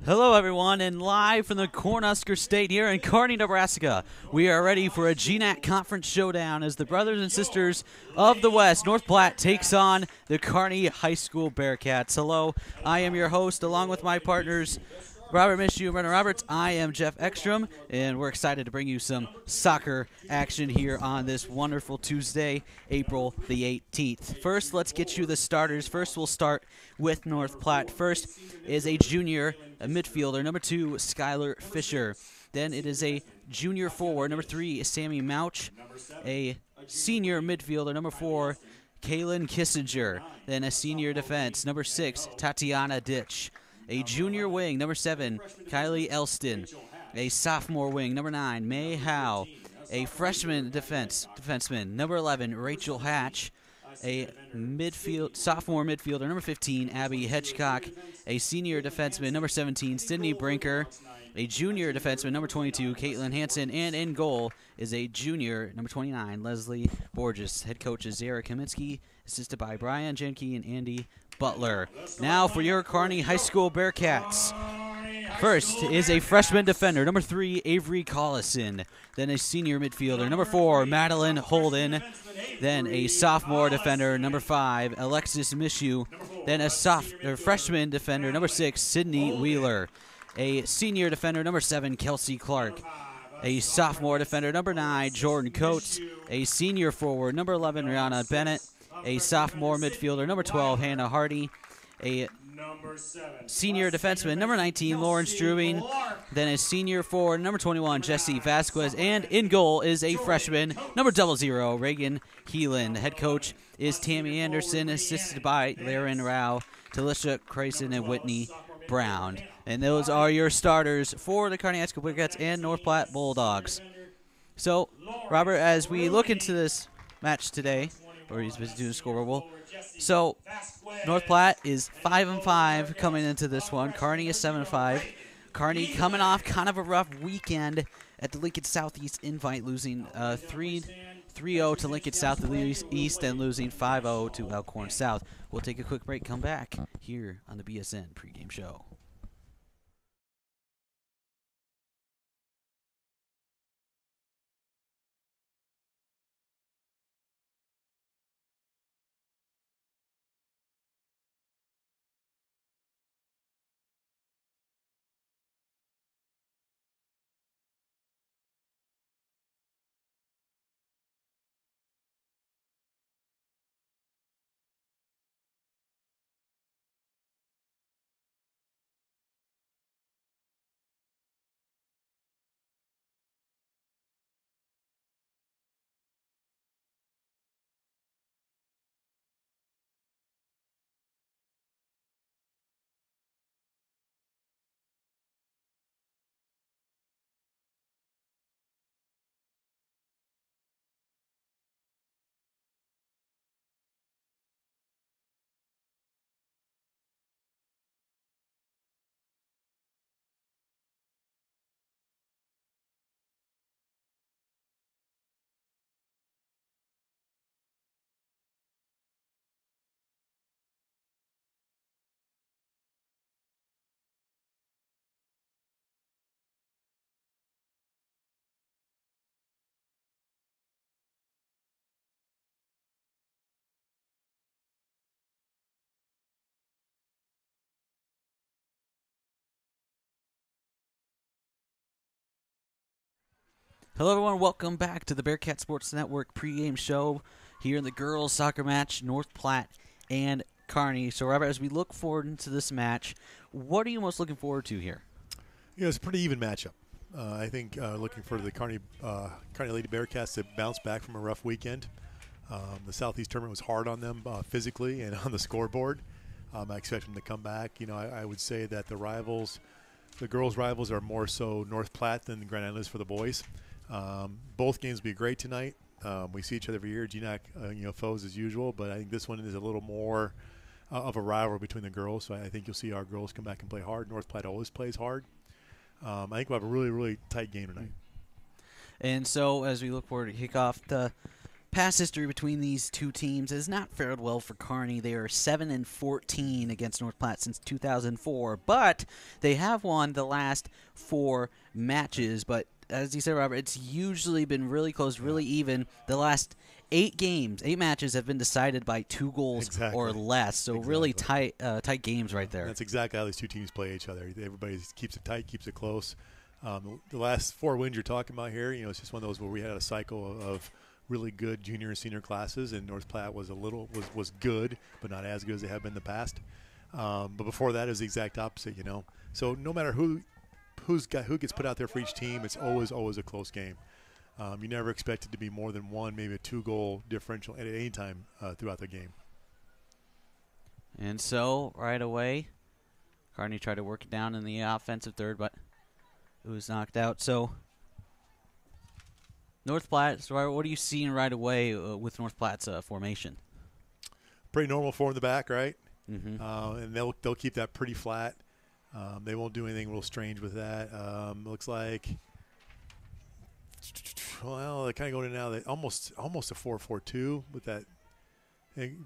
Hello, everyone, and live from the Cornhusker State here in Kearney, Nebraska. We are ready for a GNAC Conference showdown as the brothers and sisters of the West, North Platte, takes on the Kearney High School Bearcats. Hello, I am your host, along with my partners, Robert Mishu and Brennan Roberts. I am Jeff Ekstrom, and we're excited to bring you some soccer action here on this wonderful Tuesday, April the 18th. First, let's get you the starters. First, we'll start with North Platte. First is a junior midfielder, number 2, Skylar Fisher. Then it is a junior forward, number 3, Sammy Mouch. A senior midfielder, number 4, Kaylin Kissinger. Then a senior defense, number 6, Tatiana Ditch. A junior wing, number 7, Kylie Elston. A sophomore wing, number 9, May Howe. A freshman defenseman, number 11, Rachel Hatch. A sophomore midfielder, number 15, Abby Hedgecock. A senior defenseman, number 17, Sydney Brinker. A junior defenseman, number 22, Caitlin Hansen. And in goal is a junior, number 29, Leslie Borges. Head coach is Zara Kaminsky, assisted by Brian Jenke and Andy Butler. Now for your Kearney High School Bearcats. First is a freshman defender, number 3, Avery Collison. Then a senior midfielder, number 4, Madeline Holden. Then a sophomore defender, number 5, Alexis Mishu. Then a freshman defender, number 6, Sydney Wheeler. A senior defender, number 7, Kelsey Clark. A sophomore defender, number 9, Jordan Coates. A senior forward, number 11, Rihanna Bennett. A sophomore midfielder, number 12, Hannah Hardy. A senior defenseman, number 19, Lauren Strubing. Then a senior forward, number 21, Jesse Vasquez. And in goal is a freshman, number 00, Reagan Heelan. The head coach is Tammy Anderson, assisted by Laren Rao, Talisha Crayson, and Whitney Brown. And those are your starters for the Kearney High School Bearcats and North Platte Bulldogs. So, Robert, as we look into this match today, or he's busy doing the scoreboard. So, North Platte is 5-5 coming into this one. Kearney is 7-5. Kearney coming off kind of a rough weekend at the Lincoln Southeast Invite, losing 3-0 to Lincoln Southeast and losing 5-0 to Elkhorn South. We'll take a quick break, come back here on the BSN pregame show. Hello, everyone. Welcome back to the Bearcat Sports Network pregame show here in the girls' soccer match, North Platte and Kearney. So, Robert, as we look forward into this match, what are you most looking forward to here? You know, it's a pretty even matchup. I think looking for the Kearney Lady Bearcats to bounce back from a rough weekend. The Southeast tournament was hard on them physically and on the scoreboard. I expect them to come back. You know, I would say that the girls' rivals are more so North Platte than Grand Island is for the boys. Both games will be great tonight. We see each other every year, GNAC, foes as usual, but I think this one is a little more of a rivalry between the girls. So I think you'll see our girls come back and play hard. North Platte always plays hard. I think we'll have a really, really tight game tonight. And so as we look forward to kick off past history between these two teams has not fared well for Kearney. They are 7-14 against North Platte since 2004, but they have won the last 4 matches. But as you said, Robert, it's usually been really close, really even. The last 8 matches have been decided by 2 goals or less. So really tight games right there. That's exactly how these two teams play each other. Everybody keeps it tight, keeps it close. The last 4 wins you're talking about here, it's just one of those where we had a cycle of really good junior and senior classes, and North Platte was was good, but not as good as they have been in the past. But before that, it was the exact opposite. So no matter who gets put out there for each team, it's always a close game. You never expect it to be more than 1, maybe a 2-goal differential at any time throughout the game. And so right away, Kearney tried to work it down in the offensive third, but it was knocked out. So North Platte, so what are you seeing right away with North Platte's formation? Pretty normal 4 in the back, right? Mm-hmm. And they'll keep that pretty flat. They won't do anything real strange with that. Looks like, well, they're kind of going in now. Almost a 4-4-2 with that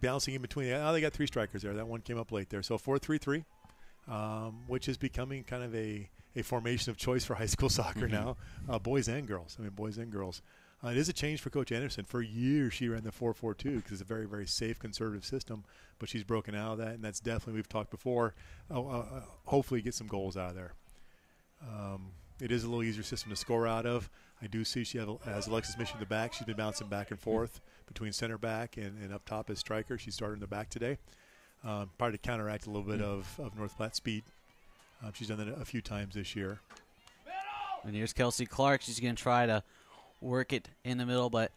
bouncing in between. Oh, they got 3 strikers there. That one came up late there. So 4-3-3, which is becoming kind of a formation of choice for high school soccer now, boys and girls. Boys and girls. It is a change for Coach Anderson. For years, she ran the 4-4-2 because it's a very, very safe, conservative system, but she's broken out of that, and that's definitely, we've talked before, hopefully get some goals out of there. It is a little easier system to score out of. I do see she has Alexis Mission in the back. She's been bouncing back and forth between center back and up top as striker. She started in the back today, probably to counteract a little bit of North Platte speed. She's done that a few times this year. And here's Kelsey Clark. She's going to try to work it in the middle, but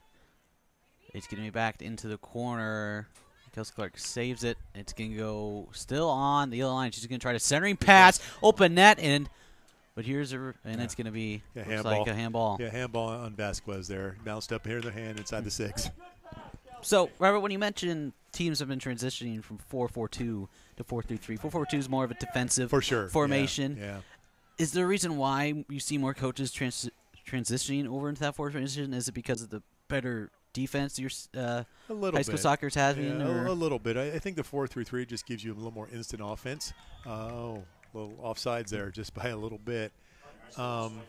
it's going to be backed into the corner. Kelsey Clark saves it. It's going to go still on the yellow line. She's going to try to centering pass, open net, but here's it's going to be like a handball. Yeah, handball on Vasquez there. Bounced up here in the hand inside the 6. So, Robert, when you mentioned teams have been transitioning from 4-4-2 to 4-3-3, 4-4-2 is more of a defensive formation. Yeah. Is there a reason why you see more coaches transitioning over into that formation? Is it because of the better defense your high school soccer's having? Yeah, a little bit. I think the 4-3-3 just gives you a little more instant offense. A little offsides there just by a little bit. And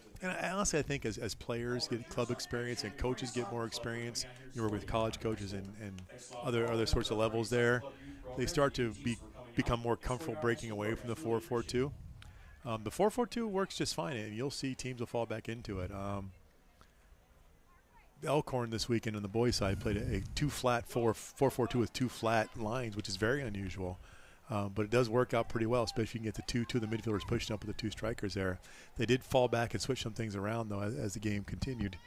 honestly, I think as players get club experience and coaches get more experience, you work with college coaches and other sorts of levels there, they start to become more comfortable breaking away from the 4-4-2. The 4-4-2 works just fine, and you'll see teams will fall back into it. Elkhorn this weekend on the boys' side played a 2-flat 4-4-2 with 2 flat lines, which is very unusual. But it does work out pretty well, especially if you can get the two of the midfielders pushing up with the 2 strikers there. They did fall back and switch some things around, though, as the game continued.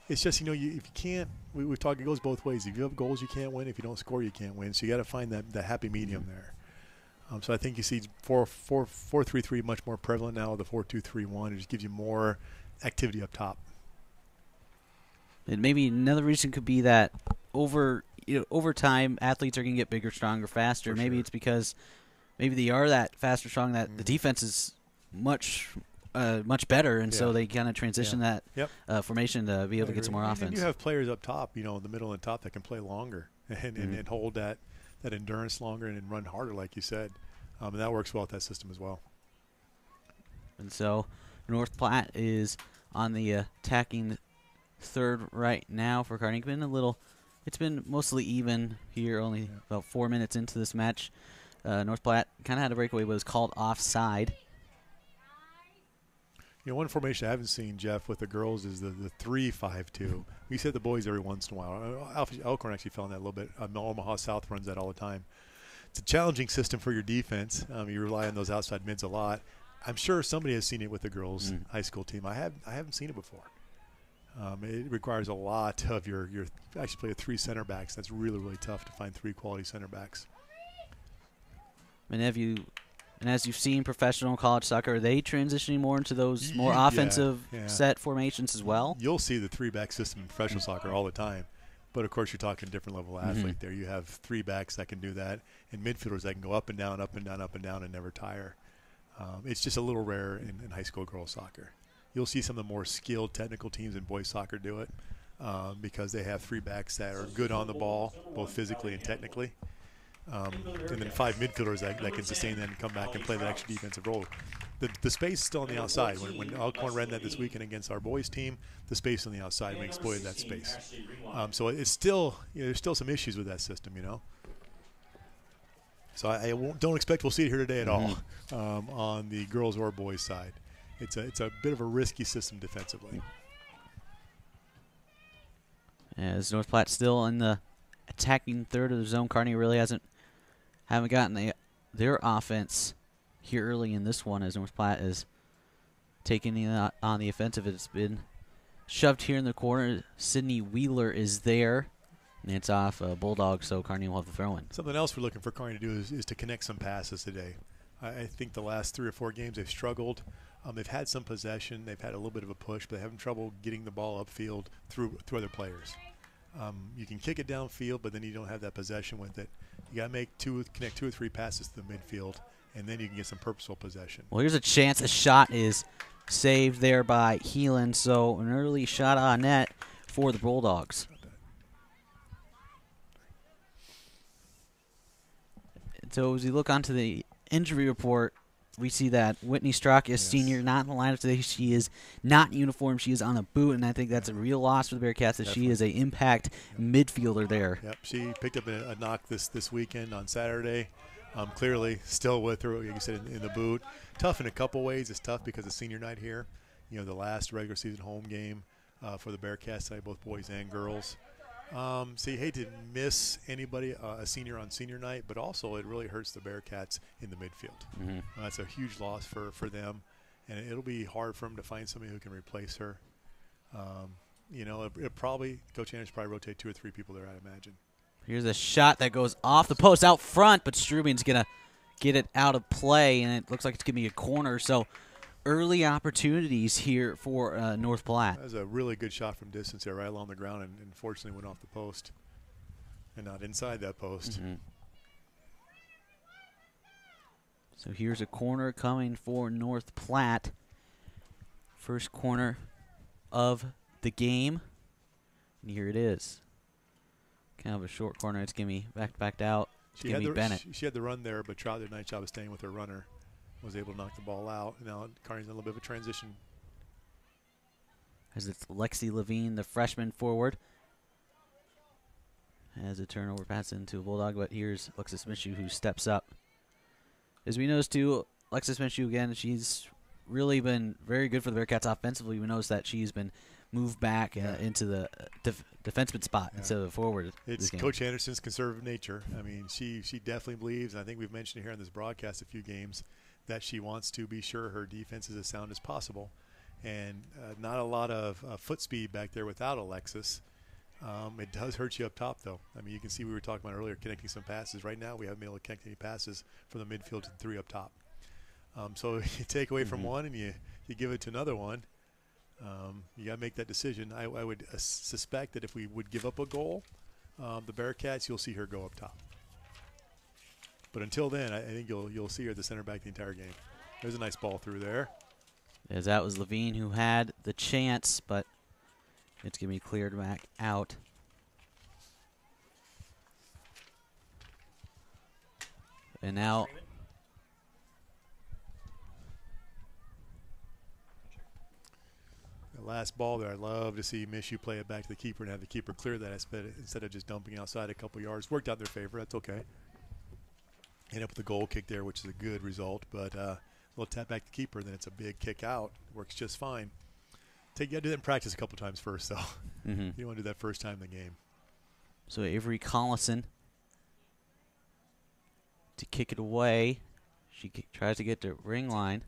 It's just, if you can't – we've talked, it goes both ways. If you have goals, you can't win. If you don't score, you can't win. So you got to find that happy medium there. So I think you see 4-3-3 much more prevalent now with the 4-2-3-1. It just gives you more activity up top. And maybe another reason could be that over time, athletes are going to get bigger, stronger, faster. Maybe it's because maybe they are that faster, strong, that the defense is much better, and so they kind of transition that formation to be able to get some more offense. And you have players up top, in the middle and top that can play longer and hold that endurance longer and run harder, like you said. And that works well with that system as well. And so North Platte is on the attacking third right now for Kearney. It's been mostly even here, only about 4 minutes into this match. North Platte kind of had a breakaway, but was called offside. One formation I haven't seen, Jeff, with the girls is the 3-5-2. We said the boys every once in a while. Elkhorn actually fell in that a little bit. Omaha South runs that all the time. It's a challenging system for your defense. You rely on those outside mids a lot. I'm sure somebody has seen it with the girls' high school team. I haven't seen it before. It requires a lot of your actually play with 3 center backs. That's really, really tough to find 3 quality center backs. And as you've seen professional college soccer, are they transitioning more into those more offensive set formations as well? You'll see the 3-back system in professional soccer all the time. But, of course, you're talking a different level of athlete there. You have 3 backs that can do that and midfielders that can go up and down, up and down, up and down and never tire. It's just a little rare in high school girls soccer. You'll see some of the more skilled technical teams in boys soccer do it. because they have 3 backs that are good on the ball, both physically and technically. And then 5 midfielders that can sustain that and come back and play that extra defensive role. The space is still on the outside. When Alcorn ran that this weekend against our boys team, the space on the outside, we exploited that space. So it's still, there's still some issues with that system, So I don't expect we'll see it here today at all on the girls or boys side. It's a bit of a risky system defensively. As North Platte still in the attacking third of the zone, Kearney really haven't gotten their offense here early in this one, as North Platte is taking on the offensive. It's been shoved here in the corner. Sydney Wheeler is there, and it's off Bulldog, so Kearney will have the throw-in. Something else we're looking for Kearney to do is to connect some passes today. I think the last 3 or 4 games they've struggled. They've had some possession. They've had a little bit of a push, but they're having trouble getting the ball upfield through other players. You can kick it downfield, but then you don't have that possession with it. You got to connect 2 or 3 passes to the midfield, and then you can get some purposeful possession. Well, here's a chance. A shot is saved there by Heelan, so an early shot on net for the Bulldogs. So as we look onto the injury report, we see that Whitney Strzok is senior, not in the lineup today. She is not in uniform. She is on a boot, and I think that's a real loss for the Bearcats, that she is an impact midfielder there. Yep, she picked up a knock this weekend on Saturday. Clearly still with her, like you said, in the boot. Tough in a couple ways. It's tough because of senior night here. The last regular season home game for the Bearcats tonight, both boys and girls. So you hate to miss anybody, a senior on senior night, but also it really hurts the Bearcats in the midfield. That's a huge loss for them, and it'll be hard for them to find somebody who can replace her. It probably, Coach Anderson probably rotate 2 or 3 people there, I'd imagine. Here's a shot that goes off the post out front, but Strubing's going to get it out of play, and it looks like it's going to be a corner. So early opportunities here for North Platte. That was a really good shot from distance there, right along the ground, and unfortunately went off the post and not inside that post. So here's a corner coming for North Platte. First corner of the game. And here it is. Kind of a short corner. It's going to be backed out. It's going to be Bennett. She had the run there, but Trout did a nice job of staying with her runner. Was able to knock the ball out. Now Kearney's in a little bit of a transition. As it's Lexi Levine, the freshman forward. As a turnover pass into a Bulldog, but here's Alexis Minshew who steps up. As we noticed too, Alexis Minshew again, she's really been very good for the Bearcats offensively. We noticed that she's been moved back into the defenseman spot instead of forward. It's Coach Anderson's conservative nature. I mean, she definitely believes, and I think we've mentioned it here on this broadcast a few games, that she wants to be sure her defense is as sound as possible. And not a lot of foot speed back there without Alexis. It does hurt you up top, though. I mean, you can see we were talking about earlier connecting some passes. Right now we haven't been able to connect any passes from the midfield to the 3 up top. So you take away from one and you give it to another one. You got to make that decision. I would suspect that if we would give up a goal, the Bearcats, you'll see her go up top. But until then, I think you'll see her at the center back the entire game. There's a nice ball through there. As that was Levine who had the chance, but it's going to be cleared back out. And now the last ball there, I'd love to see Minshew play it back to the keeper and have the keeper clear that instead of just dumping outside a couple yards. Worked out in their favor. That's okay. End up with a goal kick there, which is a good result. But a little tap back the keeper, then it's a big kick out. Works just fine. You got to do that in practice a couple times first, though. You don't want to do that first time in the game. So Avery Collison to kick it away. She tries to get to ring line.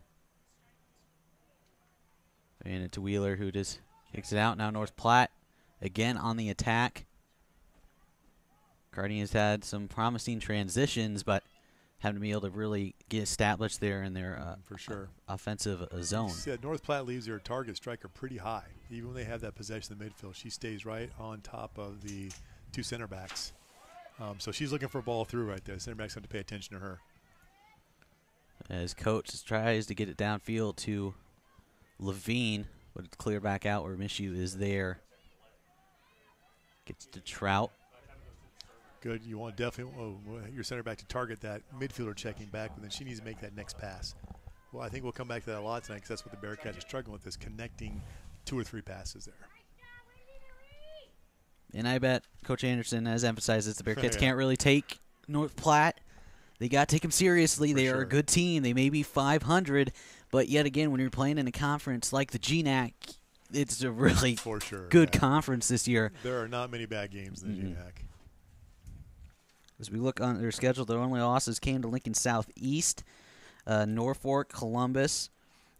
And it's Wheeler who just kicks it out. Now North Platte again on the attack. Kearney has had some promising transitions, but haven't been able to really get established there in their for sure offensive zone. Yeah, North Platte leaves their target striker pretty high. Even when they have that possession in the midfield, she stays right on top of the 2 center backs. So she's looking for a ball through right there. The center backs have to pay attention to her. As coach tries to get it downfield to Levine, but it's cleared back out where Minshew is there. Gets to Trout. Good. You want definitely your center back to target that midfielder checking back, but then she needs to make that next pass. Well, I think we'll come back to that a lot tonight because that's what the Bearcats are struggling with, is connecting 2 or 3 passes there. And I bet Coach Anderson has emphasized this. The Bearcats can't really take North Platte. They got to take them seriously. They are a good team. They may be 500, but yet again, when you're playing in a conference like the GNAC, it's a really good conference this year. There are not many bad games in the GNAC. As we look on their schedule, their only losses came to Lincoln Southeast, Norfolk, Columbus,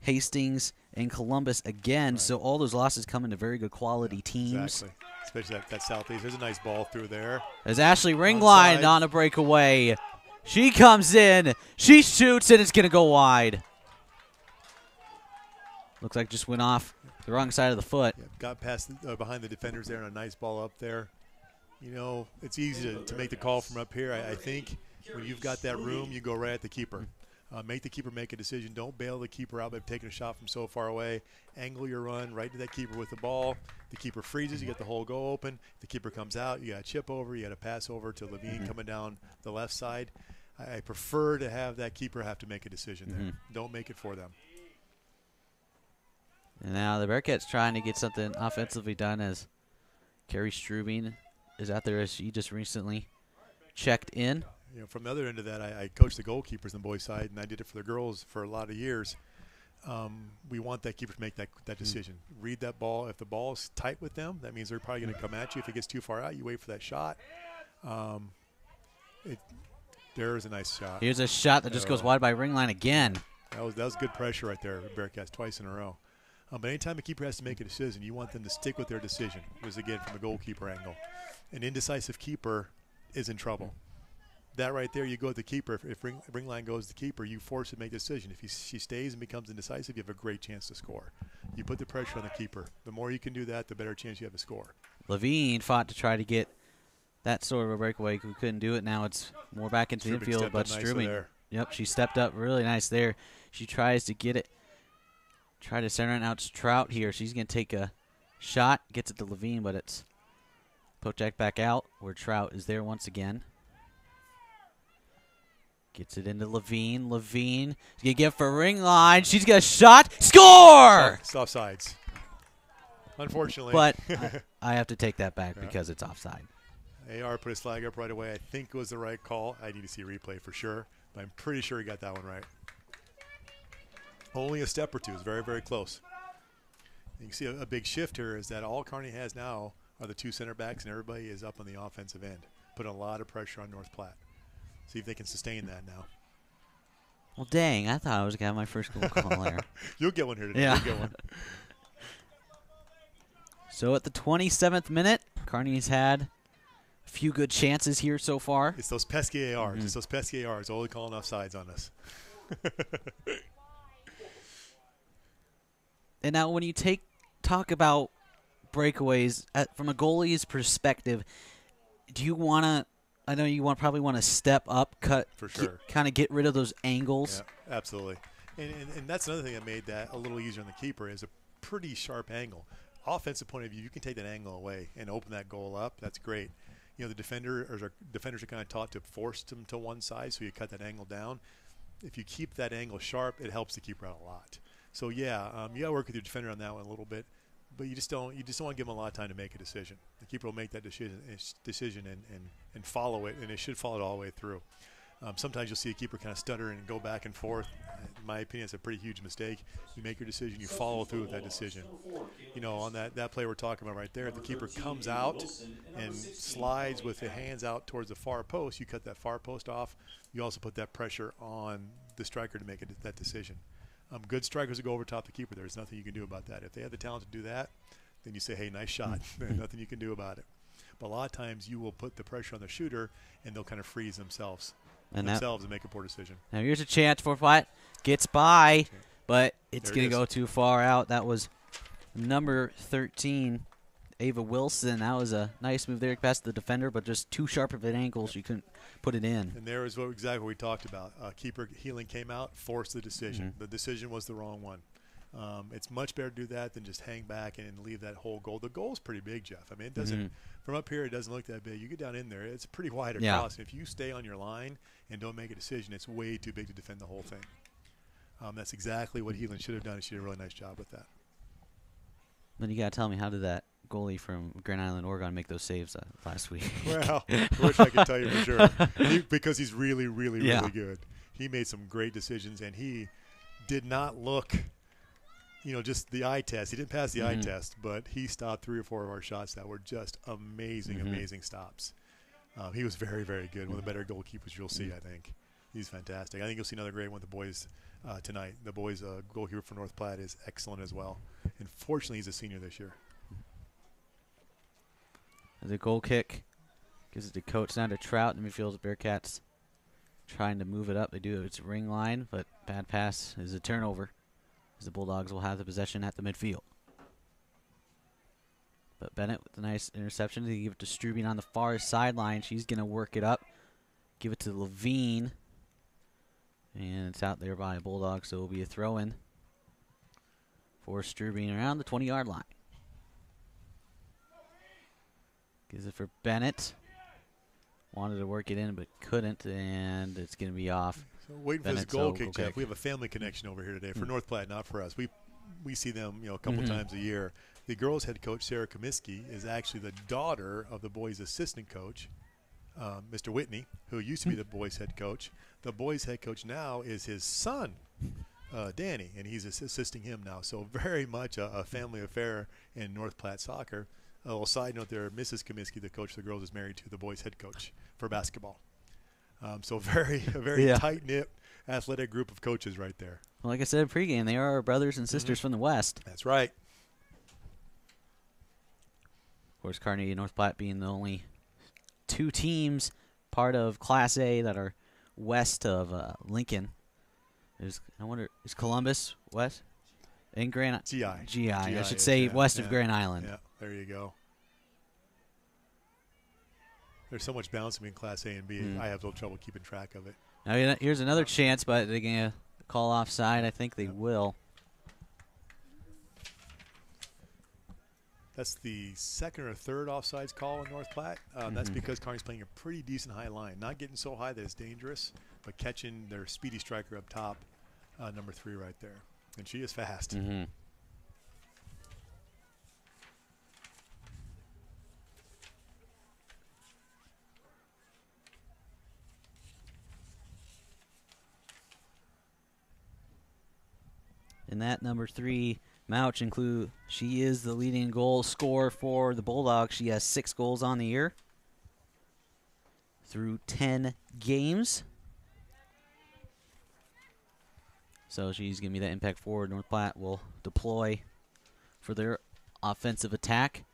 Hastings, and Columbus again. So all those losses come into very good quality teams. Exactly. Especially that Southeast. There's a nice ball through there. As Ashley Ringline on a breakaway. She comes in. She shoots, and it's going to go wide. Looks like it just went off the wrong side of the foot. Yeah, got past behind the defenders there, and a nice ball up there. You know, it's easy to make the call from up here. I think when you've got that room, you go right at the keeper. Make the keeper make a decision. Don't bail the keeper out by taking a shot from so far away. Angle your run right to that keeper with the ball. The keeper freezes. You get the whole go open. The keeper comes out. You got a chip over. You got a pass over to Levine coming down the left side. I prefer to have that keeper have to make a decision there. Don't make it for them. And now the Bearcats trying to get something offensively done as Carrie Strubing is out there, as she just recently checked in. You know, from the other end of that, I coached the goalkeepers on the boys' side, and I did it for the girls for a lot of years. We want that keeper to make that decision. Read that ball. If the ball is tight with them, that means they're probably going to come at you. If it gets too far out, you wait for that shot. There's a nice shot. Here's a shot that just goes wide by ring line again. That was good pressure right there, Bearcats, twice in a row. But anytime a keeper has to make a decision, you want them to stick with their decision. It was, again, from a goalkeeper angle. An indecisive keeper is in trouble. That right there, you go with the keeper. If ring line goes to the keeper, you force her to make a decision. If she stays and becomes indecisive, you have a great chance to score. You put the pressure on the keeper. The more you can do that, the better chance you have to score. Levine fought to try to get that sort of a breakaway. We couldn't do it. Now it's more back into the infield, but Strubing. Yep, she stepped up really nice there. She tries to get it. Try to center it out to Trout here. She's going to take a shot. Gets it to Levine, but it's poked back out where Trout is there once again. Gets it into Levine. Levine is going to get for ring line. She's got a shot. Score! It's offsides. Unfortunately. But I have to take that back because it's offside. AR put his flag up right away. I think it was the right call. I need to see a replay for sure, but I'm pretty sure he got that one right. Only a step or two. It's very, very close. You can see a big shift here is that all Kearney has now are the 2 center backs, and everybody is up on the offensive end. Putting a lot of pressure on North Platte. See if they can sustain that now. Well, dang, I thought I was going to have my first goal call there. You'll get one here today. Yeah. You'll get one. So at the 27th minute, Kearney's had a few good chances here so far. It's those pesky ARs. It's those pesky ARs only calling offsides on us. And now when you talk about breakaways from a goalie's perspective, do you want to – I know you probably want to step up, cut, for sure, kind of get rid of those angles. Yeah, absolutely. And that's another thing that made that a little easier on the keeper is a pretty sharp angle. Offensive point of view, you can take that angle away and open that goal up. That's great. You know, the defenders are kind of taught to force them to one side, so you cut that angle down. If you keep that angle sharp, it helps the keeper out a lot. So yeah, you got to work with your defender on that one a little bit, but you just don't want to give him a lot of time to make a decision. The keeper will make that decision and follow it, and it should follow it all the way through. Sometimes you'll see a keeper kind of stutter and go back and forth. In my opinion, it's a pretty huge mistake. You make your decision, you follow through with that decision. You know, on that play we're talking about right there, if the keeper comes out and slides with the hands out towards the far post, you cut that far post off. You also put that pressure on the striker to make that decision. Good strikers will go over top the keeper. There's nothing you can do about that. If they have the talent to do that, then you say, hey, nice shot. There's nothing you can do about it. But a lot of times you will put the pressure on the shooter, and they'll kind of freeze themselves and make a poor decision. Now here's a chance for Platte. Gets by, but it's going to go too far out. That was number 13, Ava Wilson. That was a nice move there past the defender, but just too sharp of an angle, she couldn't put it in. And there is exactly what we talked about. Keeper Healing came out, forced the decision. The decision was the wrong one. It's much better to do that than just hang back and leave that whole goal. The goal's pretty big, Jeff. I mean, it doesn't from up here. It doesn't look that big. You get down in there, it's pretty wide across. And if you stay on your line and don't make a decision, it's way too big to defend the whole thing. That's exactly what Heelan should have done. She did a really nice job with that. Then you got to tell me, how did that goalie from Grand Island, Oregon, make those saves last week? Well, I wish I could tell you for sure. Because he's really, really, really good. He made some great decisions, and he did not look, just the eye test. He didn't pass the eye test, but he stopped 3 or 4 of our shots that were just amazing, amazing stops. He was very, very good. One of the better goalkeepers you'll see, I think. He's fantastic. I think you'll see another great one with the boys tonight. The boys' goalkeeper for North Platte is excellent as well. And fortunately, he's a senior this year. The goal kick gives it to Coates, down to Trout in the midfield. The Bearcats trying to move it up. They do. It's ring line, but bad pass is a turnover, as the Bulldogs will have the possession at the midfield. But Bennett with a nice interception. They give it to Strubing on the far sideline. She's going to work it up. Give it to Levine. And it's out there by a Bulldog, so it will be a throw-in for Strubing around the 20-yard line. Gives it for Bennett. Wanted to work it in, but couldn't, and it's going to be off. So waiting for this goal kick, Jeff. We have a family connection over here today for North Platte, not for us. We see them, a couple times a year. The girls' head coach, Sarah Comiskey, is actually the daughter of the boys' assistant coach, Mr. Whitney, who used to be the boys' head coach. The boys' head coach now is his son, Danny, and he's assisting him now. So very much a family affair in North Platte soccer. A little side note there, Mrs. Comiskey, the coach of the girls, is married to the boys' head coach for basketball. So a very tight-knit athletic group of coaches right there. Well, like I said pregame, they are our brothers and sisters from the West. That's right. Of course, Kearney and North Platte being the only 2 teams part of Class A that are west of Lincoln. I wonder, is Columbus west? In Grand GI. I should say west of Grand Island. Yeah, there you go. There's so much balance between Class A and B. I have no trouble keeping track of it. Now, here's another chance, but they're going to call offside. I think they will. That's the second or third offsides call in North Platte. That's because Kearney's playing a pretty decent high line. Not getting so high that it's dangerous, but catching their speedy striker up top, number 3 right there. And she is fast. And that number 3, Mouch, she is the leading goal scorer for the Bulldogs. She has 6 goals on the year through 10 games. So she's going to be that impact forward. North Platte will deploy for their offensive attack.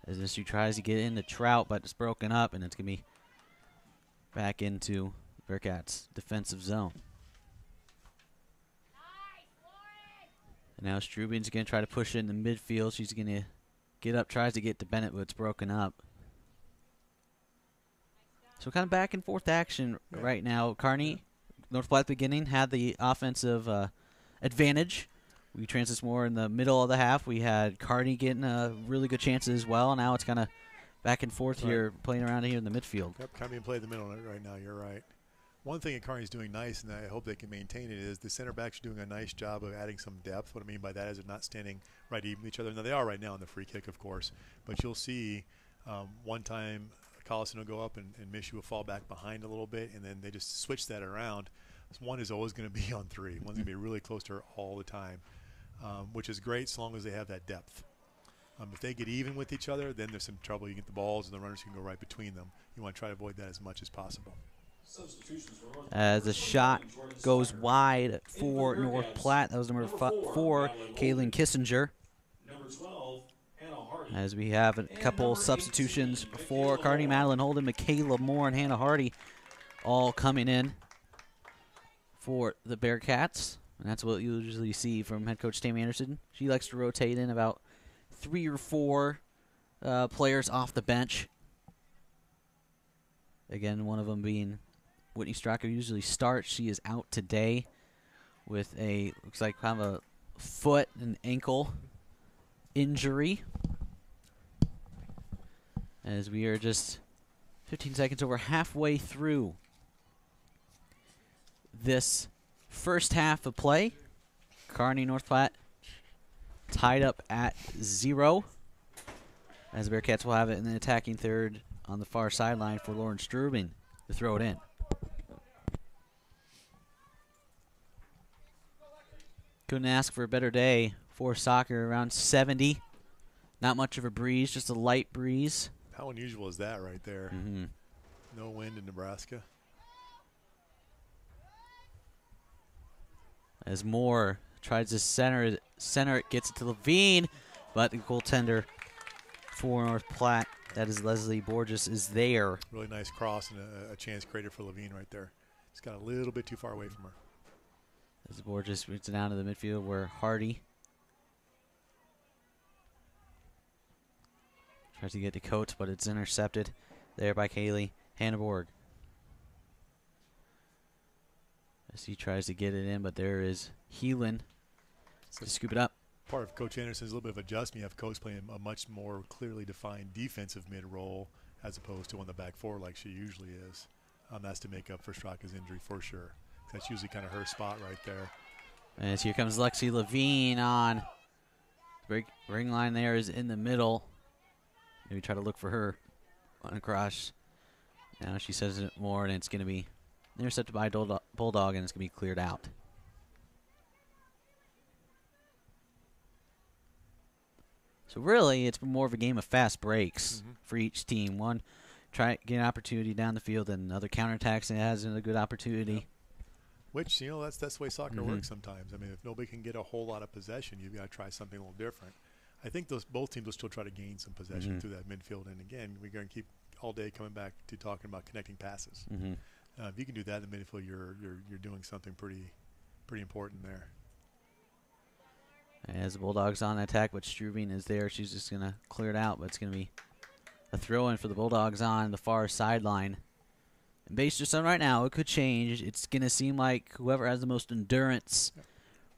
As she tries to get into Trout, but it's broken up, and it's going to be back into Bearcats' defensive zone. And now Strubing's going to try to push it in the midfield. She's going to get up, tries to get to Bennett, but it's broken up. So kind of back and forth action right now. Kearney, North Platte beginning, had the offensive advantage. We transitioned more in the middle of the half. We had Kearney getting really good chances as well. Now it's kind of back and forth here, playing around here in the midfield. Yep, Kearney play the middle right now. You're right. One thing that Kearney's doing nice, and I hope they can maintain it, is the center backs are doing a nice job of adding some depth. What I mean by that is they're not standing right even with each other. Now, they are right now in the free kick, of course, but you'll see one time Collison will go up and Mishu will fall back behind a little bit, and then they just switch that around. One is always going to be on 3. One's going to be really close to her all the time, which is great so long as they have that depth. If they get even with each other, then there's some trouble. You get the balls, and the runners can go right between them. You want to try to avoid that as much as possible. As the shot goes wide for North Platte. That was number 4, Kaylin Kissinger. As we have a couple substitutions for Kearney, Madeline Holden, Michaela Moore, and Hannah Hardy all coming in for the Bearcats. And that's what you usually see from head coach Tammy Anderson. She likes to rotate in about 3 or 4 players off the bench. Again, one of them being Whitney Straka usually starts. She is out today with a, looks like kind of a foot and ankle injury. As we are just 15 seconds over halfway through this first half of play. Kearney, North Platte tied up at 0. As the Bearcats will have it in the attacking third on the far sideline for Lauren Strubing to throw it in. Couldn't ask for a better day for soccer. Around 70. Not much of a breeze, just a light breeze. How unusual is that right there? No wind in Nebraska. As Moore tries to center it, gets it to Levine, but the goaltender for North Platte, that is Leslie Borges, is there. Really nice cross and a chance created for Levine right there. He's got a little bit too far away from her. As Borges moves it down to the midfield where Hardy tries to get to Coates, but it's intercepted there by Kaylee Hanneborg. As he tries to get it in, but there is Heelan to scoop it up. Part of Coach Anderson's a little bit of adjustment. You have Coates playing a much more clearly defined defensive mid-role as opposed to on the back four like she usually is. That's to make up for Straka's injury for sure. That's usually kind of her spot right there. As here comes Lexi Levine on. Ring line there is in the middle. Maybe try to look for her on across. Now she says it more, and it's going to be intercepted by Bulldog, and it's going to be cleared out. So really, it's more of a game of fast breaks for each team. One, try to get an opportunity down the field, and another counterattacks and has a good opportunity. Yep. Which, you know, that's the way soccer works sometimes. I mean, if nobody can get a whole lot of possession, you've got to try something a little different. I think both teams will still try to gain some possession through that midfield. And, again, we're going to keep all day coming back to talking about connecting passes. If you can do that in the midfield, you're doing something pretty important there. As the Bulldogs on attack, but Strubing is there. She's just going to clear it out, but it's going to be a throw-in for the Bulldogs on the far sideline. And based just on right now, it could change. It's going to seem like whoever has the most endurance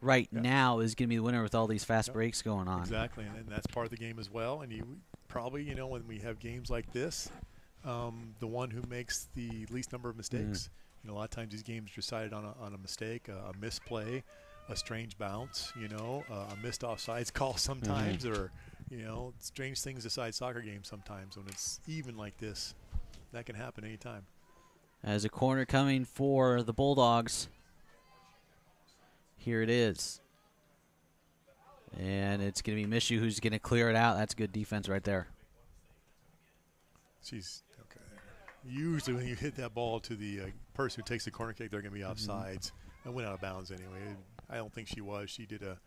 right now is going to be the winner with all these fast breaks going on. Exactly, and that's part of the game as well. And you probably, you know, when we have games like this, the one who makes the least number of mistakes. You know, a lot of times these games are decided on a mistake, a misplay, a strange bounce, you know, a missed offsides call sometimes, or, you know, strange things decide soccer games sometimes. When it's even like this, that can happen anytime. As a corner coming for the Bulldogs. Here it is. And it's going to be Mishu who's going to clear it out. That's good defense right there. She's okay. Usually when you hit that ball to the person who takes the corner kick, they're going to be offsides. It went out of bounds anyway. I don't think she was. She did a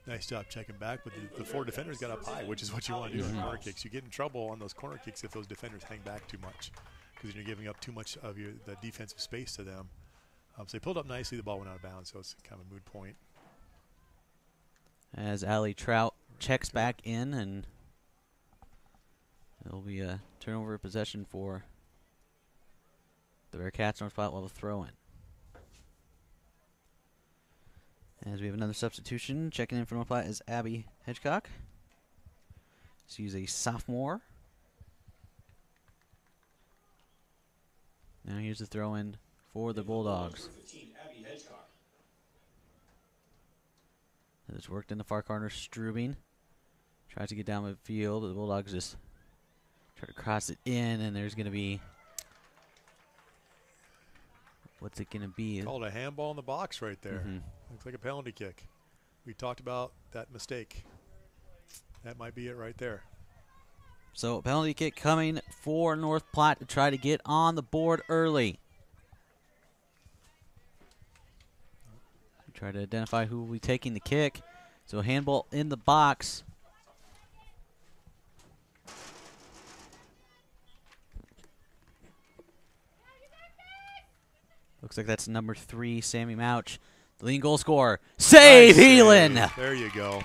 nice job checking back, but the four defenders got up high, which is what you want to do on corner kicks. You get in trouble on those corner kicks if those defenders hang back too much, because you're giving up too much of the defensive space to them. So they pulled up nicely. The ball went out of bounds, so it's kind of a moot point. As Allie Trout checks back in, and it'll be a turnover of possession for the Bearcats. North Platte will throw in. As we have another substitution, checking in for North Platte is Abby Hedgecock. She's a sophomore. Now here's the throw-in for the Bulldogs. It's worked in the far corner. Strubing tries to get down the field, but the Bulldogs just try to cross it in, and there's going to be, what's it going to be? Called a handball in the box right there. Looks like a penalty kick. We talked about that mistake. That might be it right there. So penalty kick coming for North Platte to try to get on the board early. Try to identify who will be taking the kick. So handball in the box. Looks like that's number 3, Sammy Mouch. The leading goal scorer. Save, Heelan! There you go.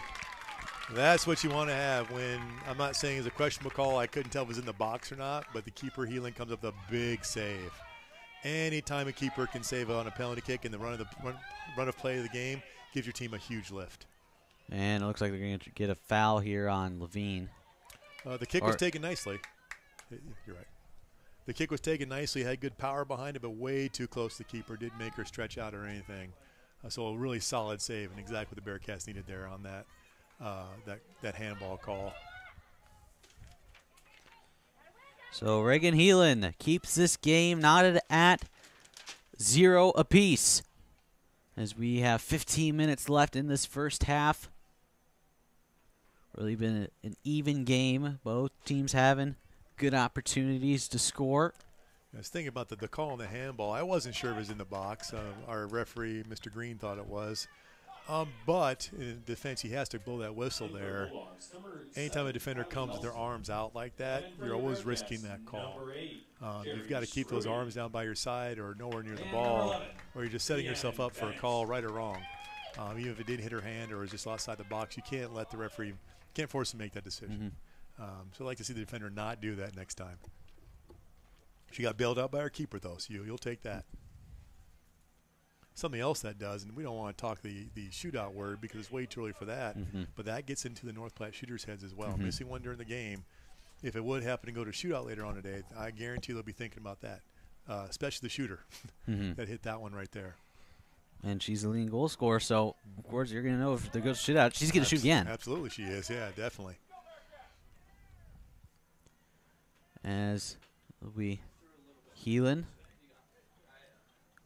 That's what you want to have when, I'm not saying it's a questionable call. I couldn't tell if it was in the box or not, but the keeper, Heelan, comes up with a big save. Anytime a keeper can save on a penalty kick in the run of play of the game, gives your team a huge lift. And it looks like they're going to get a foul here on Levine. The kick was taken nicely. You're right. The kick was taken nicely, had good power behind it, but way too close to the keeper. Didn't make her stretch out or anything. So a really solid save, and exactly what the Bearcats needed there on that handball call. So Reagan Heelan keeps this game knotted at 0 apiece, as we have 15 minutes left in this first half. Really been an even game. Both teams having good opportunities to score. I was thinking about the call on the handball. I wasn't sure if it was in the box. Our referee, Mr. Green, thought it was. But in defense, he has to blow that whistle there. Anytime a defender comes with their arms out like that, you're always risking that call. You've got to keep those arms down by your side or nowhere near the ball, or you're just setting yourself up for a call, right or wrong. Even if it didn't hit her hand or was just outside the box, you can't let the referee, can't force him to make that decision. So I'd like to see the defender not do that next time. She got bailed out by her keeper, though, so you'll take that. Something else that does, and we don't want to talk the shootout word because it's way too early for that, but that gets into the North Platte shooters' heads as well. Missing one during the game. If it would happen to go to shootout later on today, I guarantee they'll be thinking about that, especially the shooter that hit that one right there. And she's the leading goal scorer, so of course you're going to know if there goes shootout, she's going to shoot again. Absolutely she is, yeah, definitely. As we Heelan.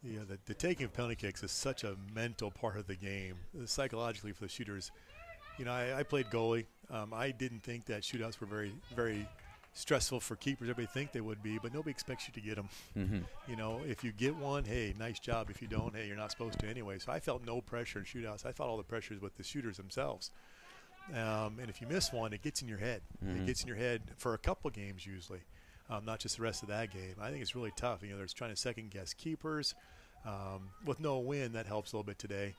Yeah, the taking of penalty kicks is such a mental part of the game, psychologically for the shooters. You know, I played goalie. I didn't think that shootouts were very, very stressful for keepers. Everybody think they would be, but nobody expects you to get them. You know, if you get one, hey, nice job. If you don't, hey, you're not supposed to anyway. So I felt no pressure in shootouts. I felt all the pressure is with the shooters themselves. And if you miss one, it gets in your head. It gets in your head for a couple games usually, not just the rest of that game. I think it's really tough. You know, they're trying to second-guess keepers. With no win, that helps a little bit today.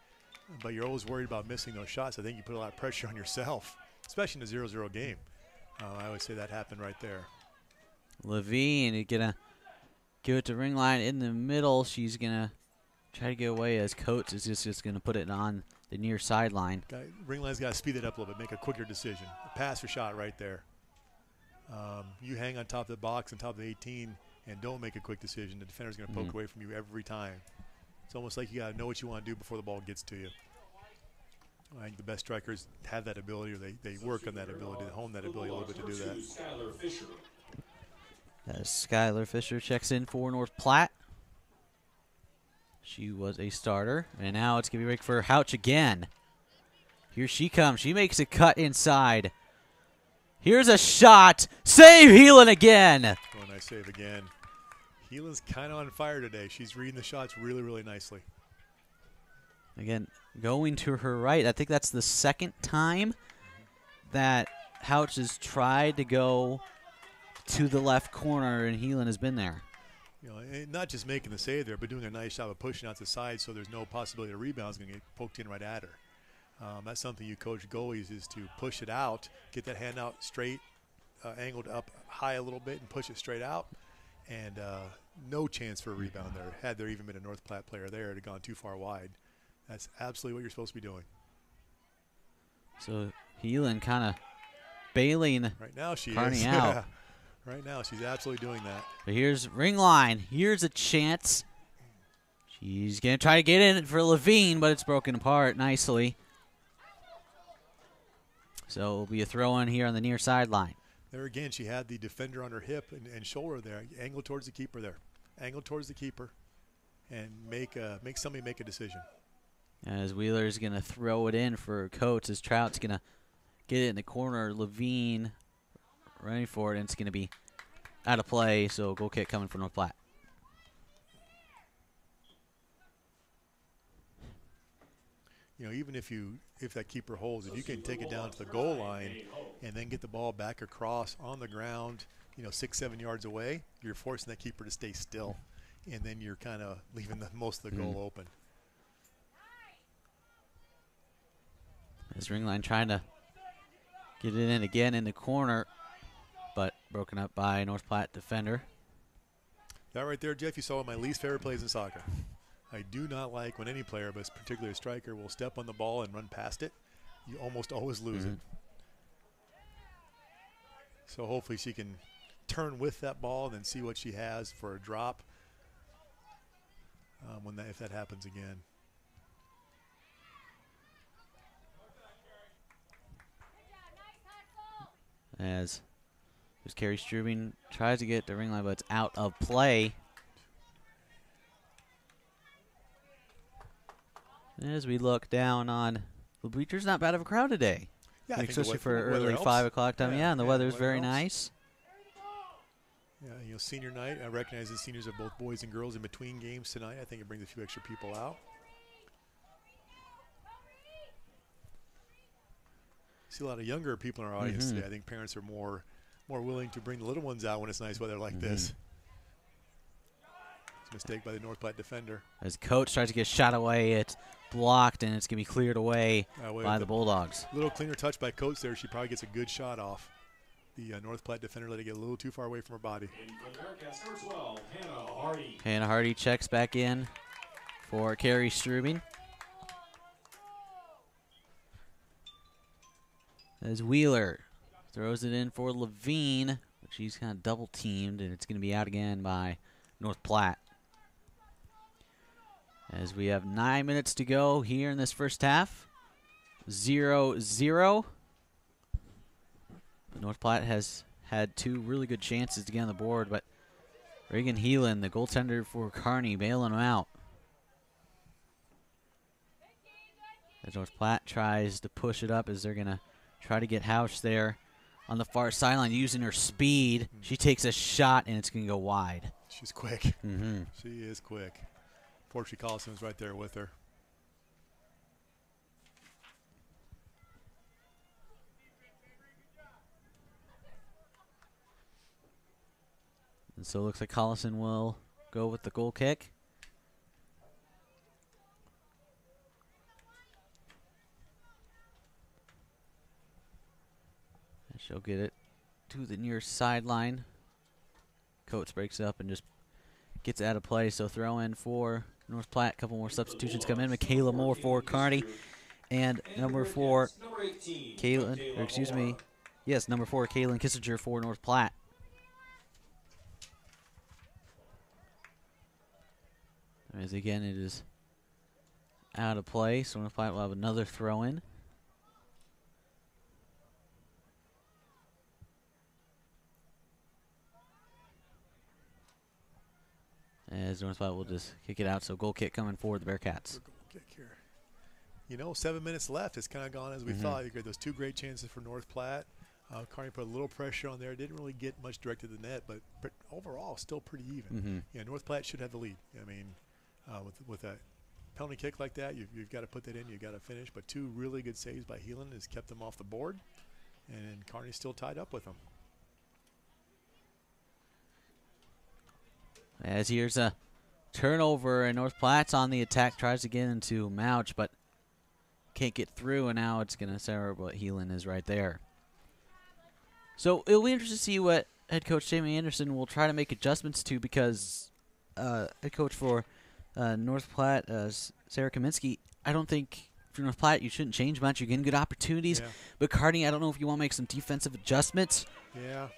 But you're always worried about missing those shots. I think you put a lot of pressure on yourself, especially in a 0-0 game. I would say that happened right there. Levine is going to give it to ring line in the middle. She's going to try to get away as Coates is just going to put it on the near sideline. Ring line's got to speed it up a little bit, make a quicker decision. A pass or shot right there. You hang on top of the box, on top of the 18, and don't make a quick decision. The defender's going to poke away from you every time. It's almost like you got to know what you want to do before the ball gets to you. I think the best strikers have that ability, or they work on that ability, to hone that ability a little bit to do that. As Skylar Fisher checks in for North Platte. She was a starter, and now it's going to be Rick for Houch again. Here she comes. She makes a cut inside. Here's a shot. Save Heelan again. Oh, nice save again. Heelan's kind of on fire today. She's reading the shots really, really nicely. Again, going to her right. I think that's the second time that Houch has tried to go to the left corner, and Heelan has been there. You know, and not just making the save there, but doing a nice job of pushing out the side so there's no possibility a rebound's going to get poked in right at her. That's something you coach goalies is to push it out, get that hand out straight, angled up high a little bit, and push it straight out. And no chance for a rebound there. Had there even been a North Platte player there, it would have gone too far wide. That's absolutely what you're supposed to be doing. So Heelan kind of bailing right now she Kearney is. out. Yeah. Right now she's absolutely doing that. But here's ring line. Here's a chance. She's going to try to get in for Levine, but it's broken apart nicely. So it'll be a throw in here on the near sideline. There again, she had the defender on her hip and shoulder there. Angle towards the keeper there. Angle towards the keeper and make somebody make a decision. As Wheeler's going to throw it in for Coates, as Trout's going to get it in the corner. Levine running for it, and it's going to be out of play, so goal kick coming from North Platte. You know, even if that keeper holds, if you can take it down to the goal line and then get the ball back across on the ground, you know, 6-7 yards away, you're forcing that keeper to stay still, and then you're kind of leaving most of the goal open. This ring line trying to get it in again in the corner, but broken up by North Platte defender. That right there, Jeff, you saw one of my least favorite plays in soccer. I do not like when any player, but particularly a striker, will step on the ball and run past it. You almost always lose it. So hopefully she can turn with that ball and then see what she has for a drop if that happens again. As Carrie Strubing tries to get the ring line, but it's out of play. As we look down on the bleachers, not bad of a crowd today. Yeah, especially for early 5 o'clock time. Yeah, and the weather's very nice. Yeah, senior night. I recognize the seniors are both boys and girls in between games tonight. I think it brings a few extra people out. See a lot of younger people in our audience today. I think parents are more willing to bring the little ones out when it's nice weather like this. It's a mistake by the North Platte defender. As coach tries to get shot away, it's blocked, and it's going to be cleared away by the Bulldogs. A little cleaner touch by coach there. She probably gets a good shot off. The North Platte defender let it get a little too far away from her body. Hannah Hardy checks back in for Carrie Strubing. As Wheeler throws it in for Levine, but she's kind of double teamed, and it's going to be out again by North Platte. As we have 9 minutes to go here in this first half. 0-0. North Platte has had 2 really good chances to get on the board, but Reagan Heelan, the goaltender for Kearney, bailing them out. As North Platte tries to push it up, as they're going to try to get Hausch there on the far sideline using her speed. She takes a shot, and it's going to go wide. She's quick. She is quick. Fortunately, Collison was right there with her. And so it looks like Collison will go with the goal kick. And she'll get it to the near sideline. Coates breaks up and just gets out of play. So throw in for North Platte. A couple more substitutions come in. Michaela Moore for Kearney. And number 4, Kaylin, or excuse me, yes, number 4, Kaylin Kissinger for North Platte. As again, it is out of play, so North Platte will have another throw in. As North Platte will just kick it out, so goal kick coming for the Bearcats. Goal kick here. You know, 7 minutes left. It's kind of gone as we thought. You got those 2 great chances for North Platte. Kearney put a little pressure on there. Didn't really get much directed to the net, but overall, still pretty even. Yeah, North Platte should have the lead. I mean, with a penalty kick like that, you've got to put that in. You've got to finish. But 2 really good saves by Heelan has kept them off the board, and Kearney's still tied up with them. As here's a turnover, and North Platte's on the attack, tries to get into Mouch, but can't get through, and now it's going to Sarah, but Heelan is right there. So it'll be interesting to see what head coach Jamie Anderson will try to make adjustments to, because head coach for North Platte, Sarah Kaminsky, I don't think for North Platte you shouldn't change much. You're getting good opportunities. But Kearney, I don't know if you want to make some defensive adjustments.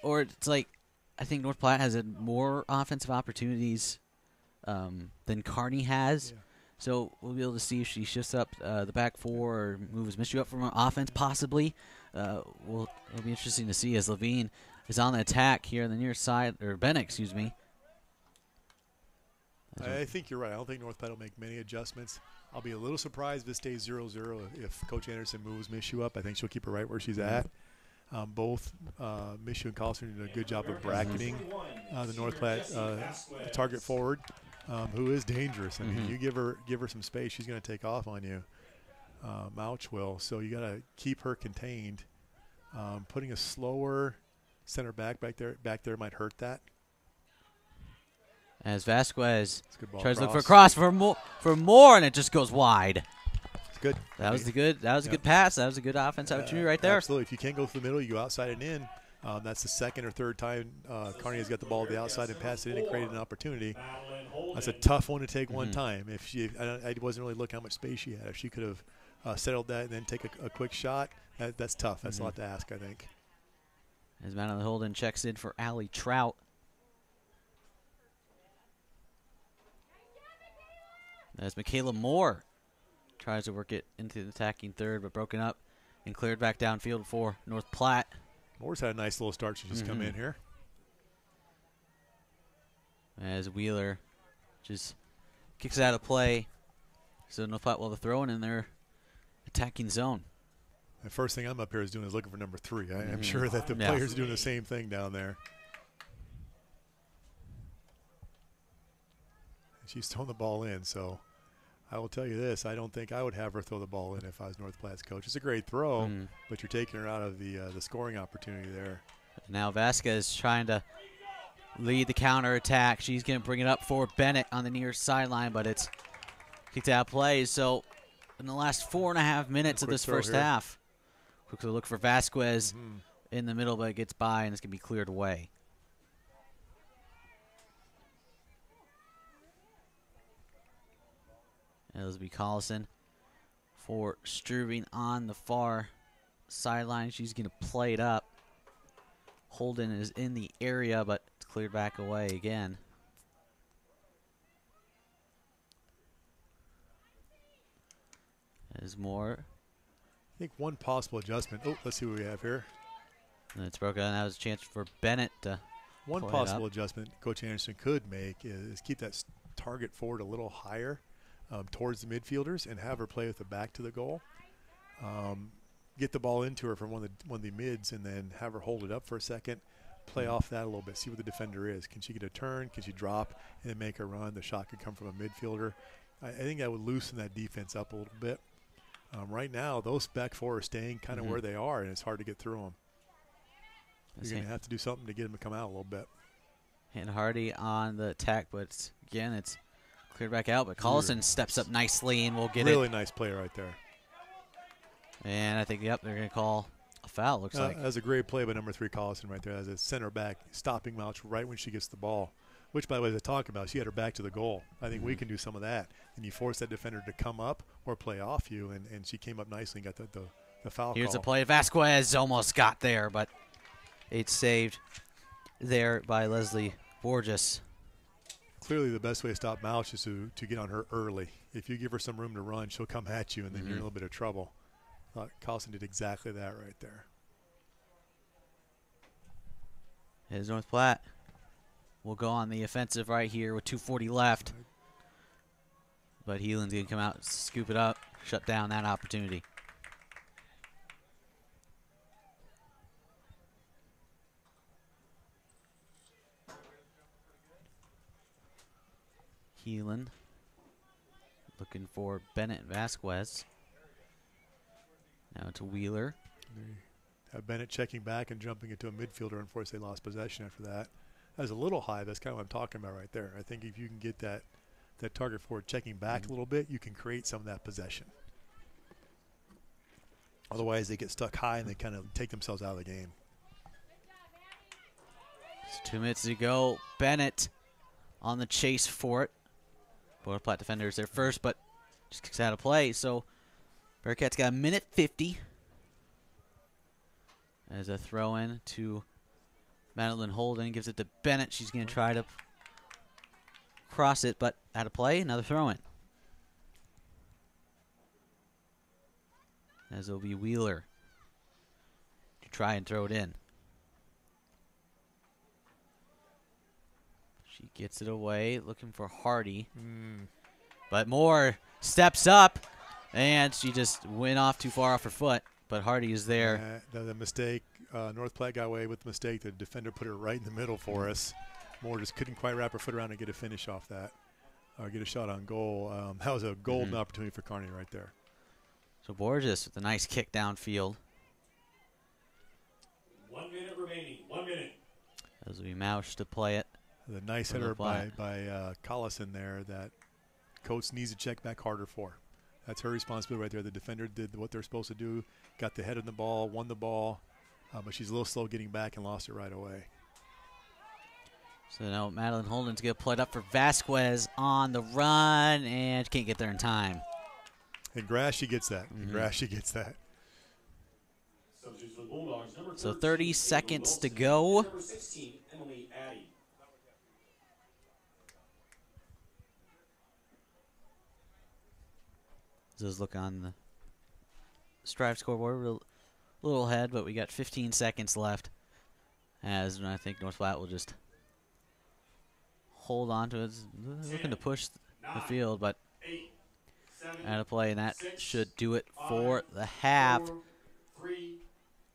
Or it's like, I think North Platte has had more offensive opportunities than Kearney has. So we'll be able to see if she shifts up the back 4 or moves Mishu up from offense possibly. It'll be interesting to see as Levine is on the attack here on the near side, or Bennett, excuse me. I think you're right. I don't think North Platte will make many adjustments. I'll be a little surprised if this stays 0-0 if Coach Anderson moves Mishu up. I think she'll keep her right where she's at. Both Mishu and Collison did a good job of bracketing the North Platte target forward, who is dangerous. I mean, you give her some space, she's going to take off on you. Mouch will. So you got to keep her contained. Putting a slower center back there might hurt that. As Vasquez tries to look for a cross for more, and it just goes wide. It's good. That was a good pass. That was a good offense opportunity right there. Absolutely. If you can't go through the middle, you go outside and in. That's the second or third time Kearney has got the ball at the outside and passed it in and created an opportunity. That's a tough one to take one time. If she, I wasn't really looking how much space she had. If she could have settled that and then take a quick shot, that's tough. That's a lot to ask, I think. As Madeline Holden checks in for Allie Trout. As Michaela Moore tries to work it into the attacking third, but broken up and cleared back downfield for North Platte. Moore's had a nice little start. She just come in here. As Wheeler just kicks it out of play. So North Platte will have a throw in their attacking zone. The first thing I'm up here is doing is looking for number 3. I'm sure that the players are doing the same thing down there. She's throwing the ball in, so I will tell you this. I don't think I would have her throw the ball in if I was North Platte's coach. It's a great throw, but you're taking her out of the scoring opportunity there. Now Vasquez trying to lead the counter attack. She's going to bring it up for Bennett on the near sideline, but it's kicked out of play. So in the last 4.5 minutes of this first half, quickly look for Vasquez in the middle, but it gets by, and it's going to be cleared away. Elizabeth Collison for Strubing on the far sideline. She's going to play it up. Holden is in the area, but it's cleared back away again. There's more. I think one possible adjustment. Oh, let's see what we have here. And it's broken. That was a chance for Bennett to One possible adjustment Coach Anderson could make is keep that target forward a little higher towards the midfielders and have her play with the back to the goal. Get the ball into her from one of the mids and then have her hold it up for a second, play off that a little bit, see what the defender is. Can she get a turn? Can she drop and then make a run? The shot could come from a midfielder. I think that would loosen that defense up a little bit. Right now, those back four are staying kind of where they are, and it's hard to get through them. You're going to have to do something to get them to come out a little bit. And Hardy on the attack, but again, it's cleared back out. But Collison steps up nicely and will get it. Really nice play right there. And I think, yep, they're going to call a foul, looks like. That was a great play by number 3 Collison right there as a center back, stopping Mouch right when she gets the ball. Which, by the way, as I talk about, she had her back to the goal. I think we can do some of that. And you force that defender to come up or play off you, and she came up nicely and got the foul Here's call. the play. Vasquez almost got there, but it's saved there by Leslie Borges. Clearly the best way to stop Mouch is to get on her early. If you give her some room to run, she'll come at you, and then you're in a little bit of trouble. Collison did exactly that right there. Here's North Platte. We'll go on the offensive right here with 2:40 left. But Heelan's going to come out, scoop it up, shut down that opportunity. Heelan looking for Bennett and Vasquez. Now to Wheeler. They have Bennett checking back and jumping into a midfielder. Unfortunately, they lost possession after that. That was a little high. That's kind of what I'm talking about right there. I think if you can get that target forward checking back a little bit, you can create some of that possession. Otherwise, they get stuck high and they kind of take themselves out of the game. Just 2 minutes to go. Bennett on the chase for it. Both Platte defenders there first, but just kicks out of play. So Bearcats got a minute 50 as a throw in to Madeline Holden. Gives it to Bennett. She's going to try to cross it, but out of play. Another throw in. As it'll be Wheeler to try and throw it in. She gets it away, looking for Hardy. But Moore steps up, and she just went off too far off her foot. But Hardy is there. The mistake, North Platte got away with the mistake. The defender put her right in the middle for us. Moore just couldn't quite wrap her foot around and get a finish off that, or get a shot on goal. That was a golden opportunity for Kearney right there. So Borges with a nice kick downfield. 1 minute remaining. 1 minute. As we Mouch to play it. The nice header by Collison there that coach needs to check back harder for. That's her responsibility right there. The defender did what they're supposed to do, got the head of the ball, won the ball, but she's a little slow getting back and lost it right away. So now Madeline Holden's going to play it up for Vasquez on the run, and can't get there in time. And Grass, she gets that. And Grass, she gets that. So 30 seconds to go. Number 16, Emily Addy. Just look on the Strive scoreboard. We're a little ahead, but we got 15 seconds left. As I think North Platte will just hold on to it. Looking to push the field, but out of play, and that should do it for the half.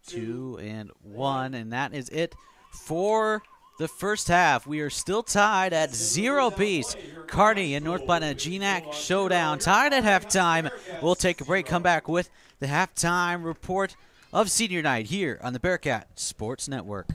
2 and 1, and that is it for the first half. We are still tied at 0 apiece. Kearney and North Platte in a GNAC showdown, tied at halftime. We'll take a break, come back with the halftime report of senior night here on the Bearcat Sports Network.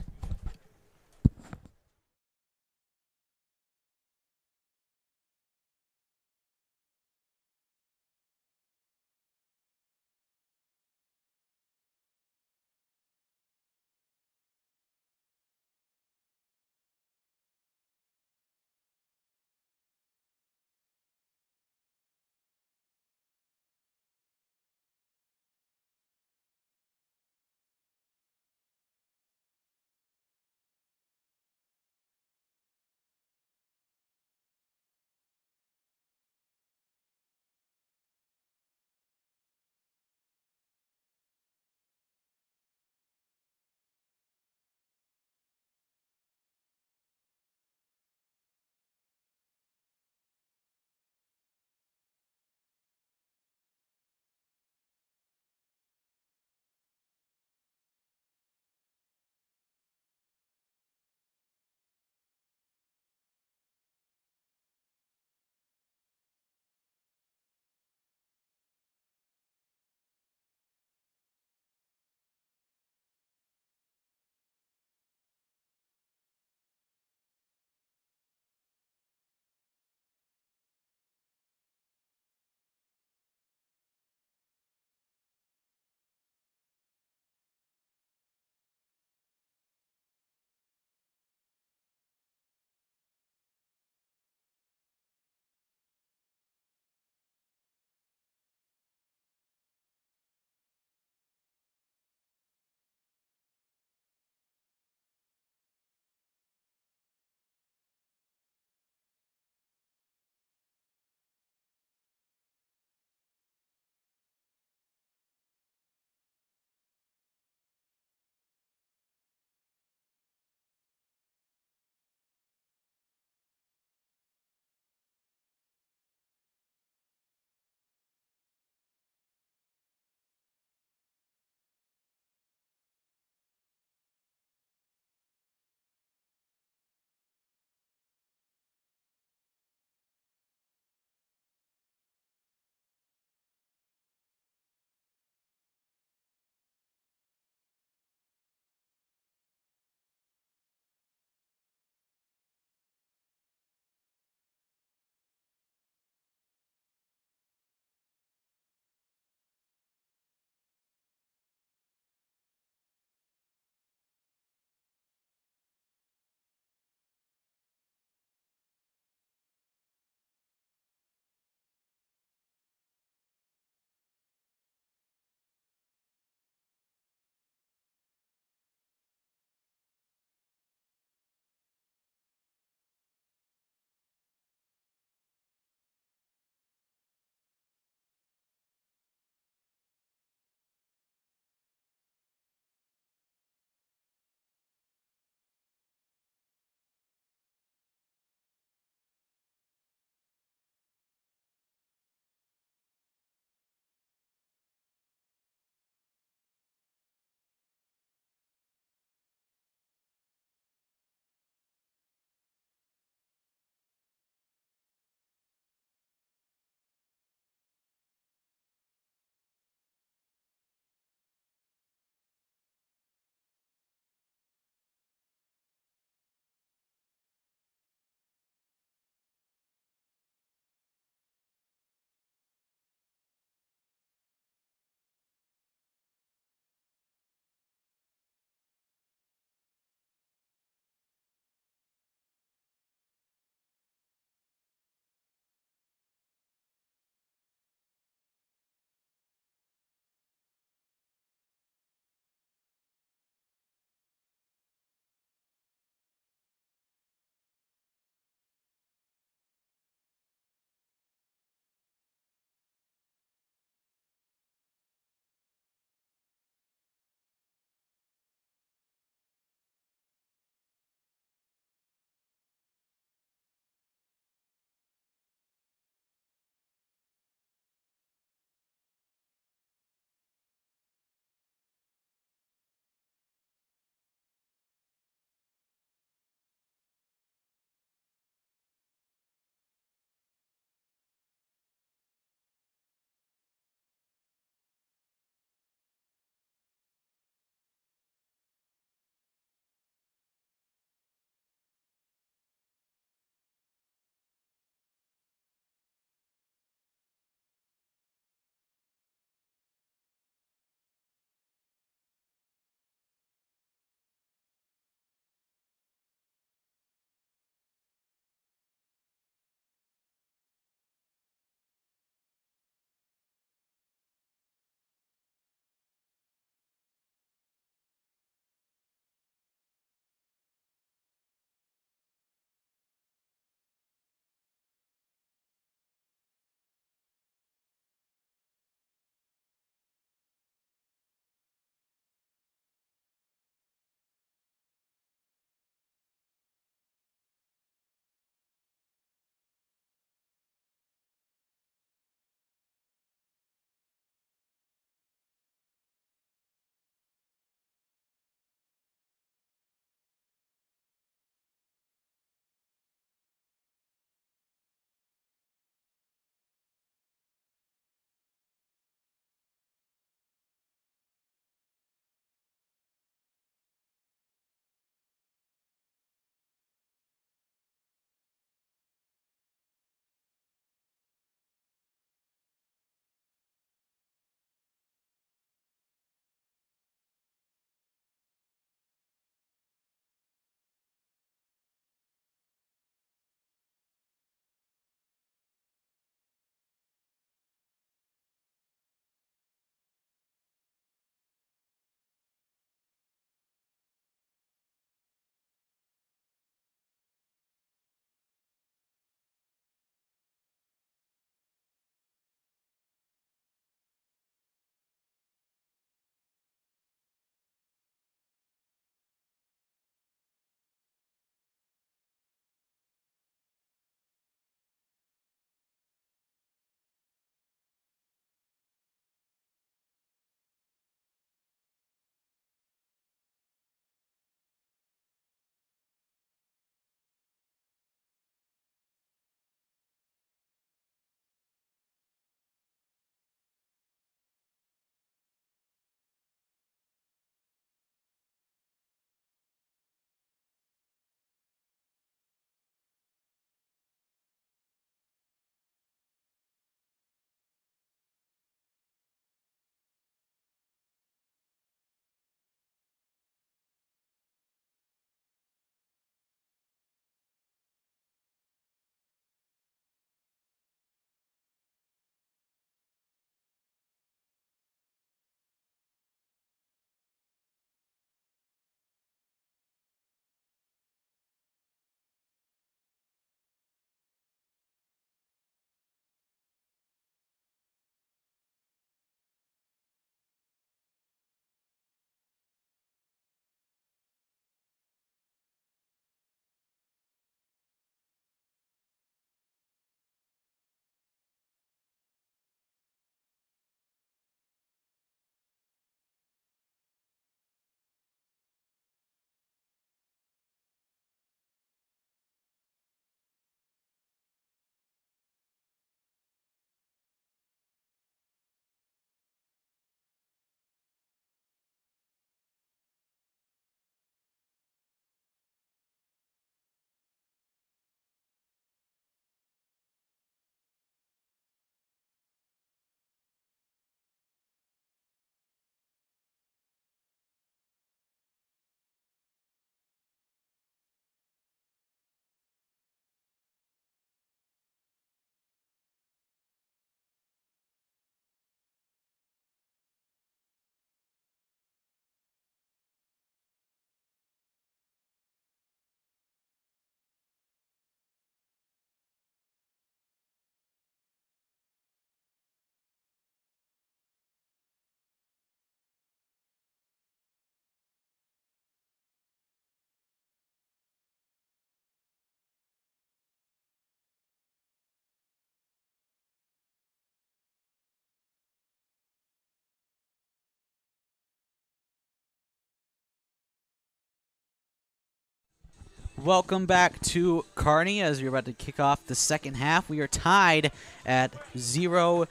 Welcome back to Kearney as we're about to kick off the second half. We are tied at 0-0.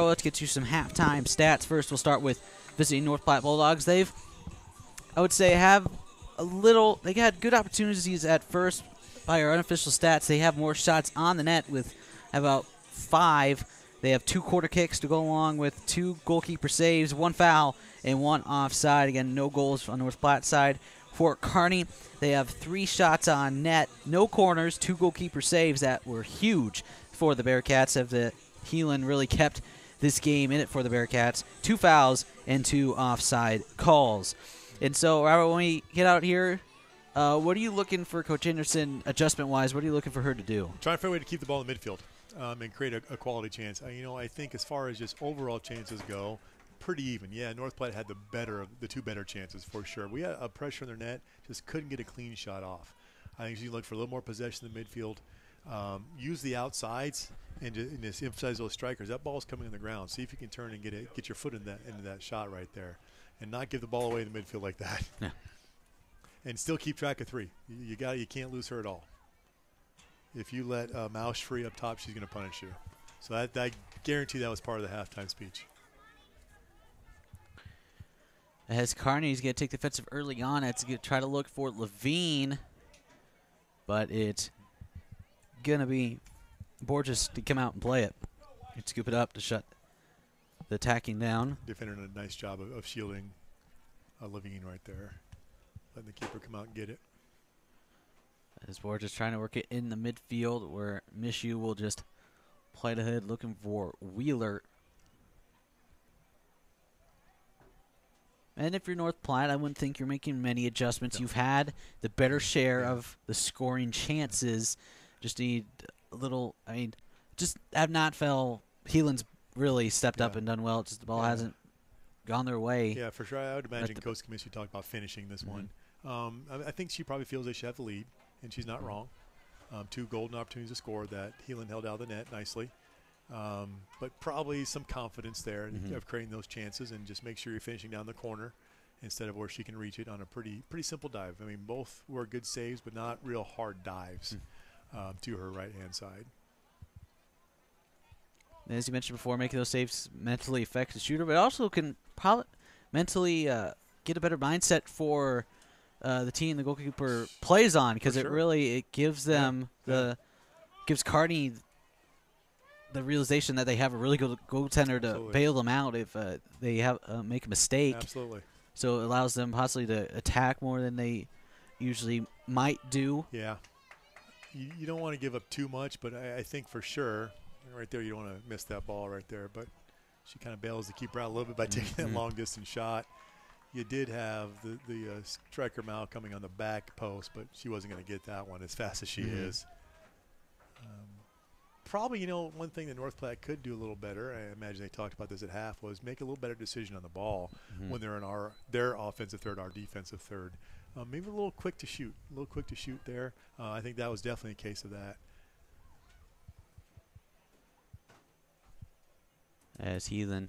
Let's get you some halftime stats. First, we'll start with visiting North Platte Bulldogs. They've, I would say, they had good opportunities at first by our unofficial stats. They have more shots on the net with about 5. They have 2 quarter kicks to go along with 2 goalkeeper saves, 1 foul, and 1 offside. Again, no goals on North Platte side. For Kearney, they have 3 shots on net, no corners, 2 goalkeeper saves that were huge for the Bearcats. Have the Heelan really kept this game in it for the Bearcats. 2 fouls and 2 offside calls. And so, Robert, when we get out here, what are you looking for Coach Anderson, adjustment-wise? What are you looking for her to do? Trying to find a way to keep the ball in the midfield and create a quality chance. I think as far as just overall chances go, pretty even. Yeah, North Platte had the 2 better chances for sure. We had a pressure on their net, just couldn't get a clean shot off. I think you look for a little more possession in the midfield, use the outsides, and just emphasize those strikers. That ball's coming on the ground. See if you can turn and get your foot into that shot right there, and not give the ball away in the midfield like that. Yeah. And still keep track of 3. You can't lose her at all. If you let Mausch free up top, she's going to punish you. So I guarantee that was part of the halftime speech. As Kearney's going to take the offensive early on, it's going to try to look for Levine, but it's going to be Borges to come out and play it. And scoop it up to shut the attacking down. Defender did a nice job of shielding Levine right there. Letting the keeper come out and get it. As Borges trying to work it in the midfield where Mishu will just play it ahead looking for Wheeler. And if you're North Platte, I wouldn't think you're making many adjustments. No. You've had the better share of the scoring chances. Just need a little, just have not felt Heelan's really stepped up and done well. It's just the ball hasn't gone their way. Yeah, for sure. I would imagine Coach Commissioner talked about finishing this one. I think she probably feels they should have the lead, and she's not wrong. 2 golden opportunities to score that Heelan held out of the net nicely. But probably some confidence there of creating those chances, and just make sure you're finishing down the corner instead of where she can reach it on a pretty simple dive. I mean, both were good saves, but not real hard dives to her right-hand side. As you mentioned before, making those saves mentally affects the shooter, but also can probably mentally get a better mindset for the team the goalkeeper plays on, because it gives them gives Kearney the realization that they have a really good goaltender to bail them out if they have make a mistake. Absolutely. So it allows them possibly to attack more than they usually might do. Yeah. You don't want to give up too much, but I think for sure, right there, you don't want to miss that ball right there. But she kind of bails the keeper out a little bit by taking that long-distance shot. You did have the striker Mal coming on the back post, but she wasn't going to get that one as fast as she is. Probably, one thing that North Platte could do a little better, I imagine they talked about this at half, was make a little better decision on the ball when they're in their offensive third, our defensive third. Maybe a little quick to shoot there. I think that was definitely a case of that. As Heelan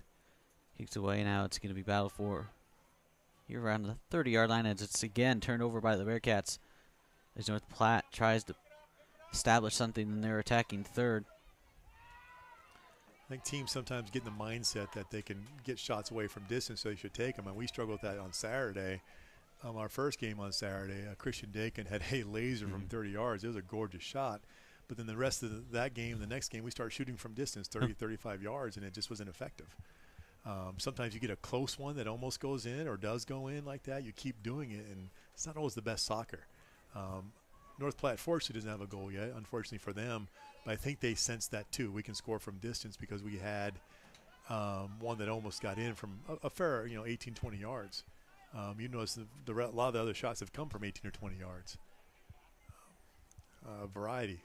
kicks away now, it's going to be battled for here around the 30-yard line, as it's again turned over by the Bearcats as North Platte tries to establish something in their attacking third. I think teams sometimes get in the mindset that they can get shots away from distance, so they should take them. And we struggled with that on Saturday. Our first game on Saturday, Christian Dakin had a laser from 30 yards. It was a gorgeous shot. But then the rest of that game, the next game, we started shooting from distance, 30, 35 yards, and it just wasn't effective. Sometimes you get a close one that almost goes in or does go in like that. You keep doing it, and it's not always the best soccer. North Platte, fortunately, doesn't have a goal yet, unfortunately for them. But I think they sensed that, too. We can score from distance because we had one that almost got in from a fair, 18, 20 yards. You notice a lot of the other shots have come from 18 or 20 yards. Variety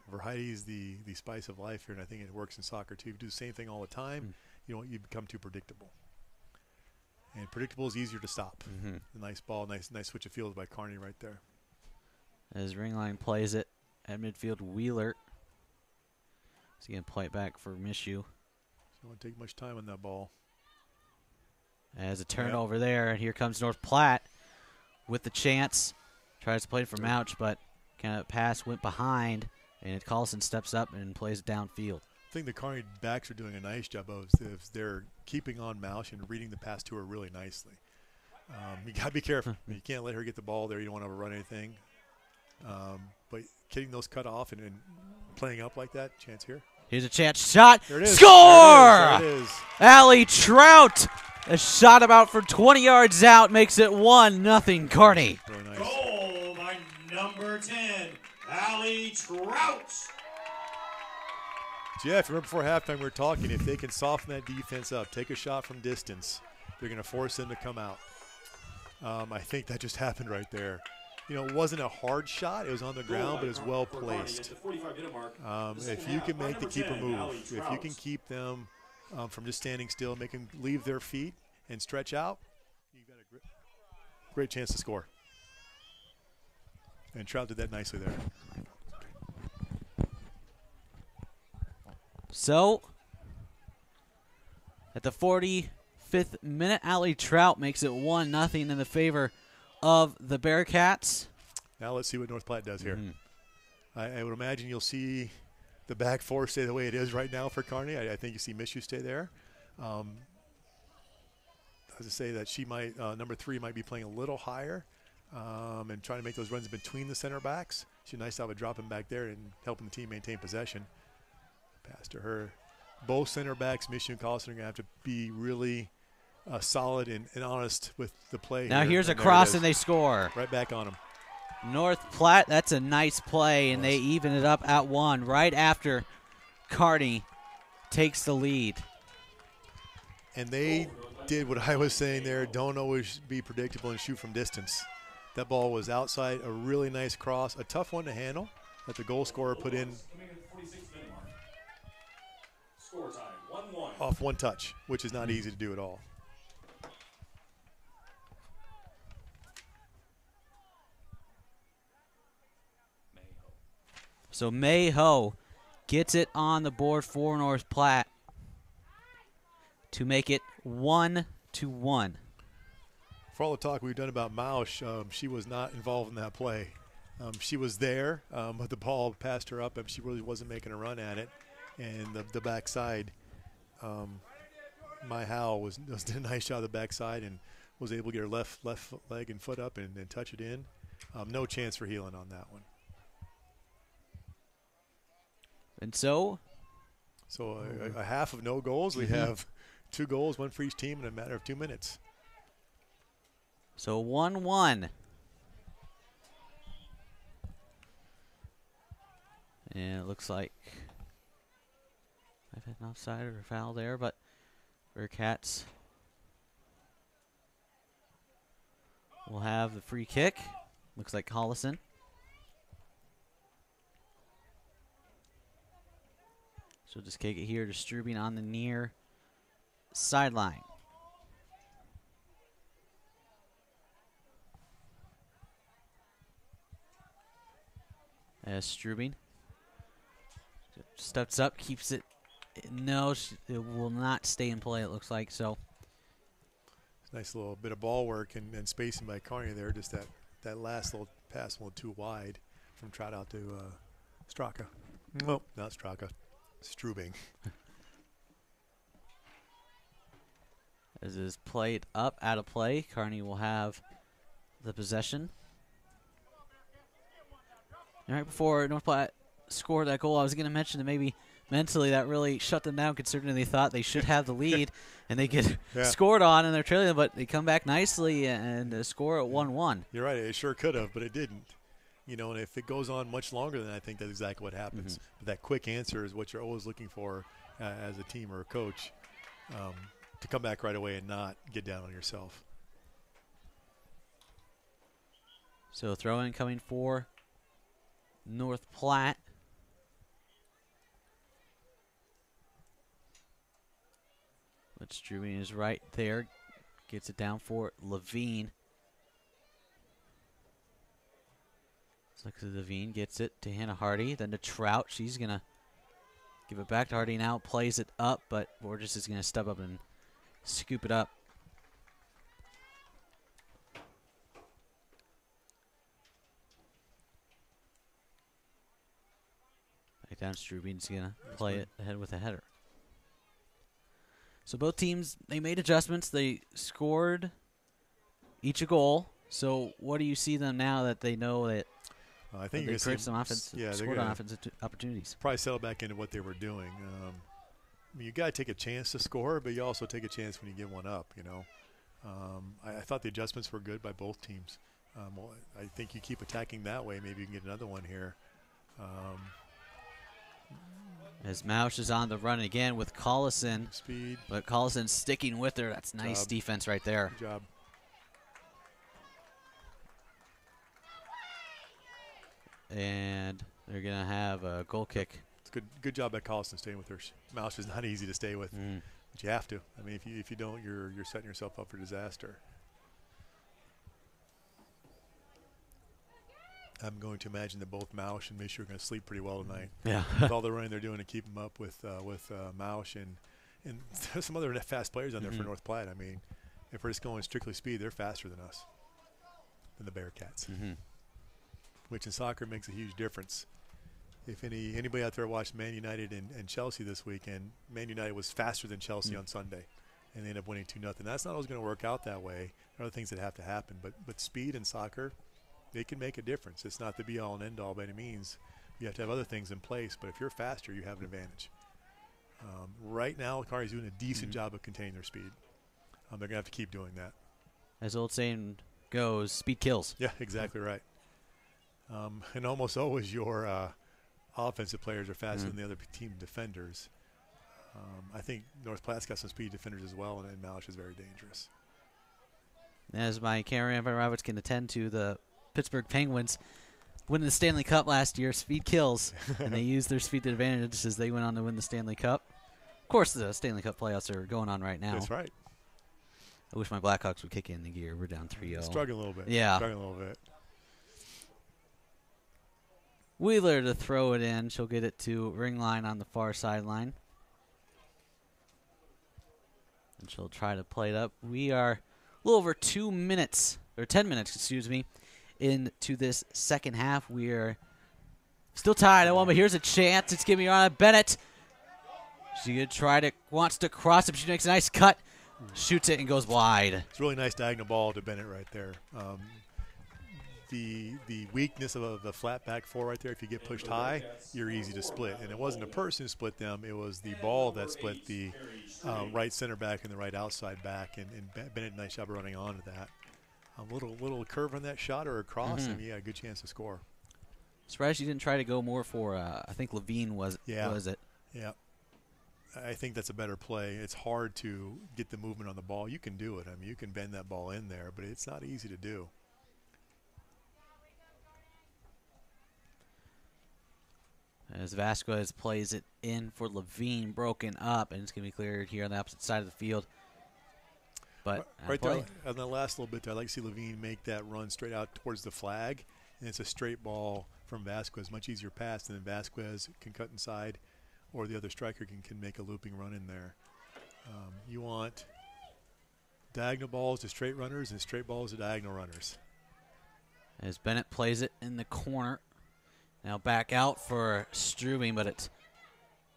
is the spice of life here, and I think it works in soccer too. If you do the same thing all the time, you become too predictable. And predictable is easier to stop. A nice ball, nice switch of field by Kearney right there. As Ringline plays it at midfield, Wheeler is going to play it back for Mishu. Don't want to take much time on that ball. As a turnover there, and here comes North Platte with the chance. Tries to play it for Mouch, but Kind of pass went behind, and Collison steps up and plays it downfield. I think the Kearney backs are doing a nice job of they're keeping on Mausch and reading the pass to her really nicely. You got to be careful. You can't let her get the ball there. You don't want to overrun anything. But getting those cut off and playing up like that, chance here. Here's a chance shot. There it is. Score! There it is. Allie Trout. A shot about for 20 yards out makes it 1-0 Kearney. Really nice. Goal by number 10, Allie Trout. Jeff, remember before halftime we were talking, if they can soften that defense up, take a shot from distance, they're going to force them to come out. I think that just happened right there. You know, it wasn't a hard shot. It was on the ground, but it was well placed. If you can make the keeper move, if you can keep them from just standing still, make them leave their feet and stretch out, you've got a great chance to score. And Trout did that nicely there. So, at the 45th minute, Allie Trout makes it 1-0 in the favor of the Bearcats. Now let's see what North Platte does here. I would imagine you'll see the back four stay the way it is right now for Kearney. I think you see Mishu stay there. As I say that she might, number 3 might be playing a little higher and trying to make those runs between the center backs. She's nice to have a dropping back there and helping the team maintain possession. Pass to her. Both center backs, Mishu and Collison, are going to have to be really solid and honest with the play. Now here. here's a cross and they score. Right back on them. North Platte, that's a nice play, and they even it up at 1 right after Kearney takes the lead. And they did what I was saying there, don't always be predictable and shoot from distance. That ball was outside, a really nice cross, a tough one to handle that the goal scorer put in off one touch, which is not easy to do at all. So Mayho gets it on the board for North Platte to make it 1-1. For all the talk we've done about Mausch, she was not involved in that play. She was there, but the ball passed her up, and she really wasn't making a run at it. And the backside, my Howe did a nice job of the backside and was able to get her left leg and foot up and touch it in. No chance for Heelan on that one. And so a half of no goals. We have 2 goals, 1 for each team in a matter of 2 minutes. So 1-1. And it looks like I've had an offside or a foul there, but Bearcats will have the free kick. Looks like Collison. So just kick it here to Strubing on the near sideline. As Strubing steps up, keeps it. No, it will not stay in play, it looks like. So nice little bit of ball work and spacing by Kearney there. Just that last little pass a little too wide from Trout out to Straka. Nope, not Straka. Strubing. as is played up, out of play, Kearney will have the possession. And right before North Platte scored that goal, I was going to mention that maybe mentally that really shut them down, considering they thought they should have the lead and they get scored on and they're trailing, but they come back nicely and score at 1-1. You're right. It sure could have, but it didn't. You know, and if it goes on much longer, then I think that's exactly what happens. But that quick answer is what you're always looking for as a team or a coach, to come back right away and not get down on yourself. So throw-in coming for North Platte. But Strubing is right there. Gets it down for Levine. Looks like Levine gets it to Hannah Hardy. Then to Trout. She's going to give it back to Hardy now. Plays it up, but Borges is going to step up and scoop it up. Down Strubing's going to play it ahead with a header. So both teams, they made adjustments. They scored each a goal. So what do you see them now that they know that I think they created some offense, scored on offensive opportunities? Probably settle back into what they were doing. I mean, you got to take a chance to score, but you also take a chance when you get one up, you know. I thought the adjustments were good by both teams. Well, I think you keep attacking that way, maybe you can get another one here. As Mausch is on the run again with Collison. Speed. But Collison sticking with her. That's nice defense right there. Good job. And they're going to have a goal kick. It's good job by Collison staying with her. Mausch is not easy to stay with, but you have to. I mean, if you don't, you're setting yourself up for disaster. I'm going to imagine that both Mausch and Mishu are going to sleep pretty well tonight. Yeah. With all the running they're doing to keep them up with Mausch and there's some other fast players on there for North Platte. I mean, if we're just going strictly speed, they're faster than us, than the Bearcats, which in soccer makes a huge difference. If anybody out there watched Man United and Chelsea this weekend, Man United was faster than Chelsea on Sunday, and they ended up winning 2-0. That's not always going to work out that way. There are other things that have to happen, but speed in soccer, it can make a difference. It's not the be-all and end-all by any means. You have to have other things in place, but if you're faster, you have an advantage. Right now, Kearney's doing a decent job of containing their speed. They're going to have to keep doing that. As the old saying goes, speed kills. Yeah, exactly right. And almost always your offensive players are faster than the other team defenders. I think North Platte's got some speed defenders as well, and Mausch is very dangerous. As my camera Evan Roberts can attend to, the Pittsburgh Penguins winning the Stanley Cup last year, speed kills, and they used their speed advantage as they went on to win the Stanley Cup. Of course, the Stanley Cup playoffs are going on right now. That's right. I wish my Blackhawks would kick in the gear. We're down 3-0. Struggling a little bit. Yeah. Struggling a little bit. Wheeler to throw it in. She'll get it to ring line on the far sideline. And she'll try to play it up. We are a little over 2 minutes, or 10 minutes, excuse me, into this second half. We are still tied at one, but here's a chance. It's going to be on Bennett. She gonna try to, wants to cross it. She makes a nice cut, shoots it, and goes wide. It's a really nice diagonal ball to Bennett right there. The weakness of the flat back four right there, if you get pushed high, you're easy to split. And it wasn't a person who split them. It was the ball that split the right center back and the right outside back. And Bennett, nice job running onto that. A little curve on that shot or a cross, and yeah, a good chance to score. Surprised you didn't try to go more for, I think Levine was it? Yeah. I think that's a better play. It's hard to get the movement on the ball. You can do it. I mean, you can bend that ball in there, but it's not easy to do. As Vasquez plays it in for Levine, broken up, and it's going to be cleared here on the opposite side of the field. But right there, on the last little bit there, I'd like to see Levine make that run straight out towards the flag, and it's a straight ball from Vasquez, much easier pass, and then Vasquez can cut inside, or the other striker can make a looping run in there. You want diagonal balls to straight runners and straight balls to diagonal runners. As Bennett plays it in the corner. Now back out for Strubing, but it's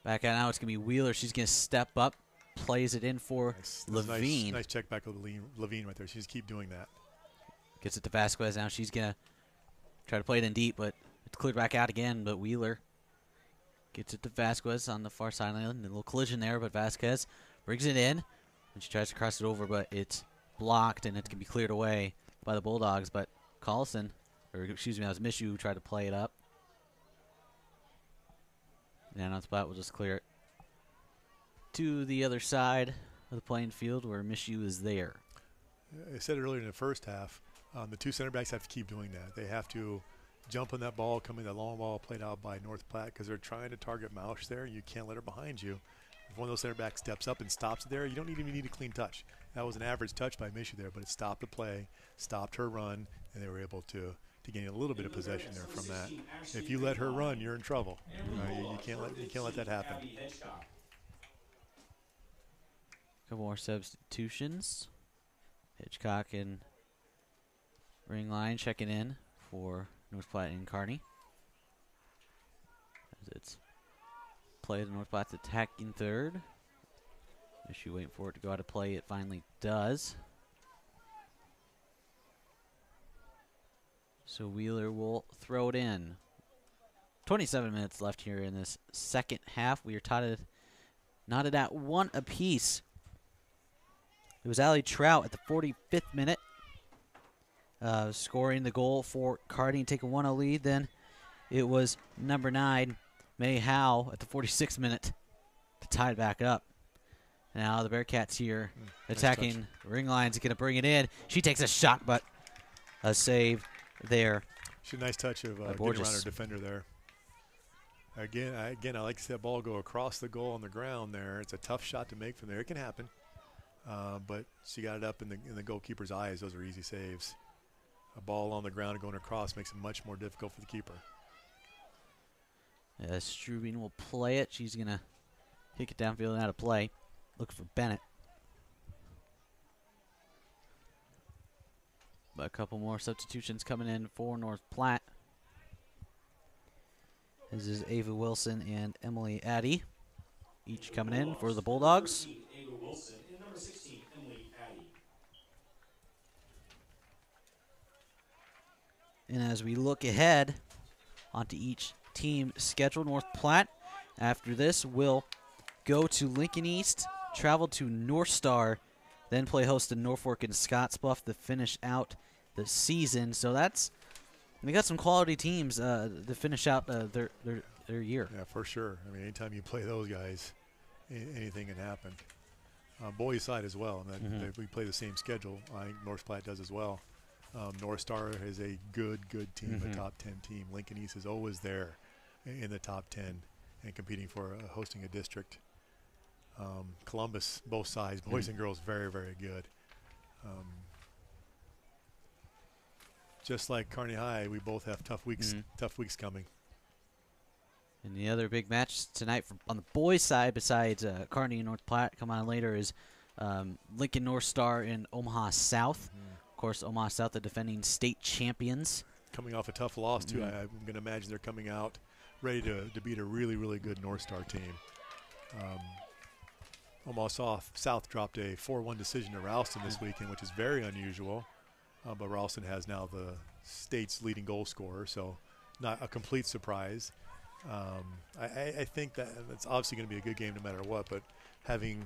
back out now. It's going to be Wheeler. She's going to step up, plays it in for Levine. Nice check back of Levine right there. She's keep doing that. Gets it to Vasquez now. She's going to try to play it in deep, but it's cleared back out again. But Wheeler gets it to Vasquez on the far sideline. A little collision there, but Vasquez brings it in, and she tries to cross it over, but it's blocked, and it's going to be cleared away by the Bulldogs. But Collison, or excuse me, that was Mishu who tried to play it up. And on spot, we'll just clear it to the other side of the playing field where Mishu is there. I said it earlier in the first half, the two center backs have to keep doing that. They have to jump on that ball, coming that long ball played out by North Platte, because they're trying to target Mausch there, and you can't let her behind you. If one of those center backs steps up and stops it there, you don't even need a clean touch. That was an average touch by Mishu there, but it stopped the play, stopped her run, and they were able to gain a little bit of possession there from that. If you let her run, you're in trouble. You can't let that happen. Couple more substitutions. Hitchcock and ring line checking in for North Platte and Kearney. As it's play. The North Platte's attacking third. Is she waiting for it to go out of play? It finally does. So Wheeler will throw it in. 27 minutes left here in this second half. We are knotted at 1 apiece. It was Allie Trout at the 45th minute, scoring the goal for Kearney, taking 1-0 lead. Then it was number 9, May Howe, at the 46th minute to tie it back up. Now the Bearcats here attacking nice ring lines, going to bring it in. She takes a shot, but a save there. She's a nice touch of getting around her defender there. Again, I like to see that ball go across the goal on the ground there. It's a tough shot to make from there. It can happen. But she got it up in the goalkeeper's eyes. Those are easy saves. A ball on the ground going across makes it much more difficult for the keeper. Strubing will play it. She's going to kick it downfield and out of play. Look for Bennett. But a couple more substitutions coming in for North Platte. This is Ava Wilson and Emily Addy, each coming in for the Bulldogs. Ava Wilson and number 16, Emily Addy. And as we look ahead onto each team schedule, North Platte, after this, will go to Lincoln East, travel to North Star, then play host to Norfolk and Scottsbluff to finish out the season. So they got some quality teams to finish out their year. Yeah, for sure. I mean, anytime you play those guys, anything can happen. Boys side as well. I mean, we play the same schedule. I think North Platte does as well. North Star is a good team, a top 10 team. Lincoln East is always there in the top 10 and competing for hosting a district. Columbus, both sides, boys and girls, very, very good. Just like Kearney High, we both have tough weeks coming. And the other big match tonight on the boys' side, besides Kearney and North Platte, come on later, is Lincoln North Star and Omaha South. Of course, Omaha South, the defending state champions. Coming off a tough loss, too. I'm going to imagine they're coming out ready to beat a really, really good North Star team. Omaha South dropped a 4-1 decision to Ralston this weekend, which is very unusual. But Ralston has now the state's leading goal scorer, so not a complete surprise. I think that it's obviously going to be a good game no matter what, but having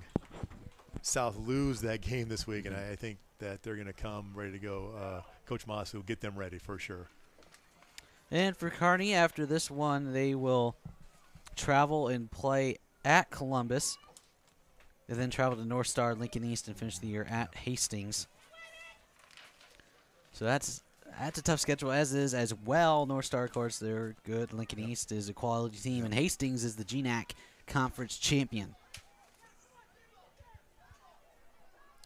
South lose that game this week, and I think that they're going to come ready to go. Coach Moss will get them ready for sure. And for Kearney, after this one, they will travel and play at Columbus, and then travel to North Star, Lincoln East, and finish the year at Hastings. So that's a tough schedule as well. North Star, of course, they're good. Lincoln East is a quality team, and Hastings is the GNAC Conference champion.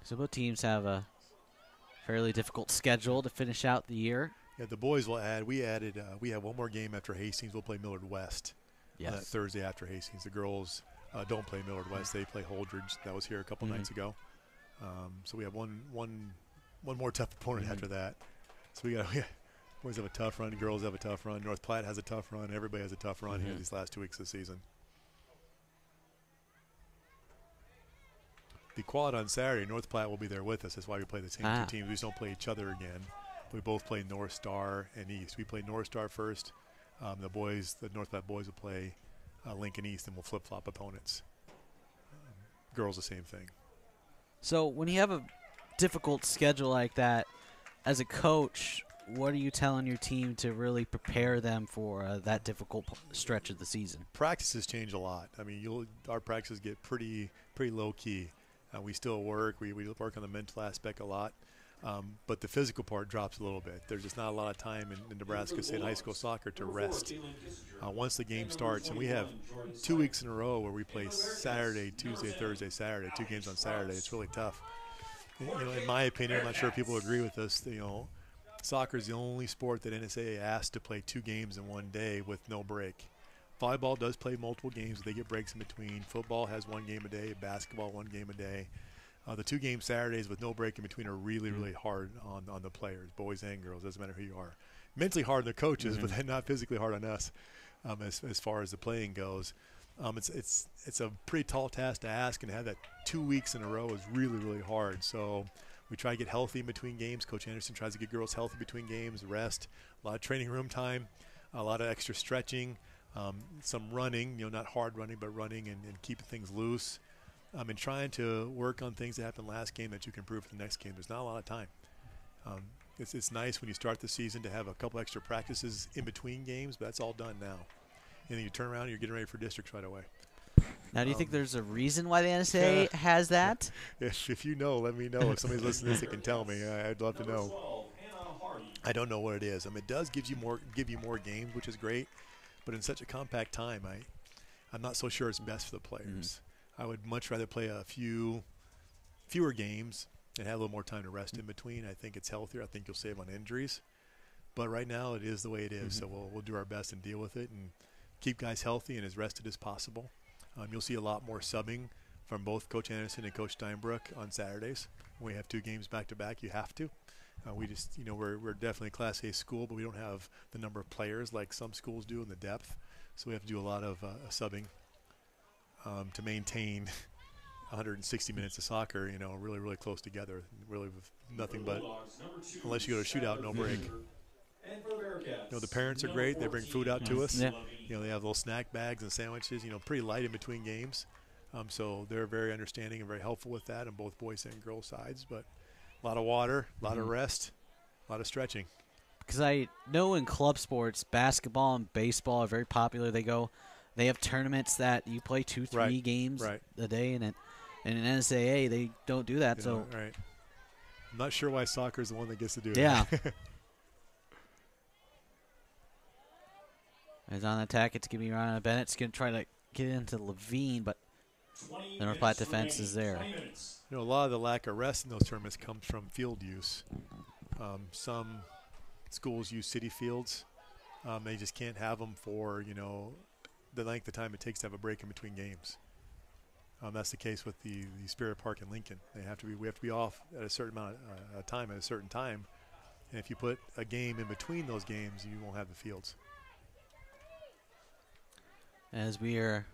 So both teams have a fairly difficult schedule to finish out the year. Yeah, the boys will add. We have one more game after Hastings. We'll play Millard West. That Thursday after Hastings. The girls don't play Millard West. They play Holdridge. That was here a couple nights ago. So we have one more tough opponent after that. So boys have a tough run, girls have a tough run, North Platte has a tough run, everybody has a tough run here these last 2 weeks of the season. The quad on Saturday, North Platte will be there with us. That's why we play the same two teams. We just don't play each other again. We both play North Star and East. We play North Star first. The North Platte boys will play Lincoln East, and we'll flip-flop opponents. Girls, the same thing. So when you have a difficult schedule like that, as a coach, what are you telling your team to really prepare them for that difficult stretch of the season? Practices change a lot. I mean, our practices get pretty low key. We still work. We work on the mental aspect a lot, but the physical part drops a little bit. There's just not a lot of time in Nebraska State high school soccer to rest. Once the game starts, and we have 2 weeks in a row where we play Saturday, Tuesday, Thursday, Saturday, 2 games on Saturday. It's really tough. In my opinion, I'm not sure if people agree with this. Soccer is the only sport that NSAA asks to play 2 games in one day with no break. Volleyball does play multiple games. They get breaks in between. Football has 1 game a day. Basketball, 1 game a day. The 2 game Saturdays with no break in between are really, really hard on the players, boys and girls. Doesn't matter who you are. Mentally hard on the coaches, but not physically hard on us as far as the playing goes. It's a pretty tall task to ask, and to have that 2 weeks in a row is really, really hard. So we try to get healthy in between games. Coach Anderson tries to get girls healthy between games, rest, a lot of training room time, a lot of extra stretching, some running, not hard running, but running and keeping things loose. And trying to work on things that happened last game that you can improve for the next game. There's not a lot of time. It's nice when you start the season to have a couple extra practices in between games, but that's all done now. And then you turn around and you're getting ready for districts right away. Now, do you think there's a reason why the NSA has that? If you know, let me know. If somebody's listening to this, they can tell me. I'd love to know. I don't know what it is. It does give you more games, which is great, but in such a compact time, I'm not so sure it's best for the players. I would much rather play a fewer games and have a little more time to rest in between. I think it's healthier. I think you'll save on injuries. But right now, it is the way it is, so we'll do our best and deal with it and keep guys healthy and as rested as possible. You'll see a lot more subbing from both Coach Anderson and Coach Steinbrook on Saturdays. When we have 2 games back-to-back, you have to. We just, we're definitely a Class A school, but we don't have the number of players like some schools do in the depth. So we have to do a lot of subbing to maintain 160 minutes of soccer, really, really close together. Really with nothing but, unless you go to shootout, no break. The parents are great. They bring food out to us. Yeah. They have little snack bags and sandwiches, pretty light in between games. So they're very understanding and very helpful with that on both boys and girls sides. But a lot of water, a lot of rest, a lot of stretching. Because I know in club sports, basketball and baseball are very popular. They have tournaments that you play 2-3 games a day, and in NSAA they don't do that. So right. I'm not sure why soccer is the one that gets to do it. Yeah. As on attack, it's going to be Ryan Bennett's going to try to get into Levine, but the North Platte defense is there. A lot of the lack of rest in those tournaments comes from field use. Some schools use city fields. They just can't have them for, the length of time it takes to have a break in between games. That's the case with the Spirit Park in Lincoln. We have to be off at a certain amount of time at a certain time. And if you put a game in between those games, you won't have the fields. As we are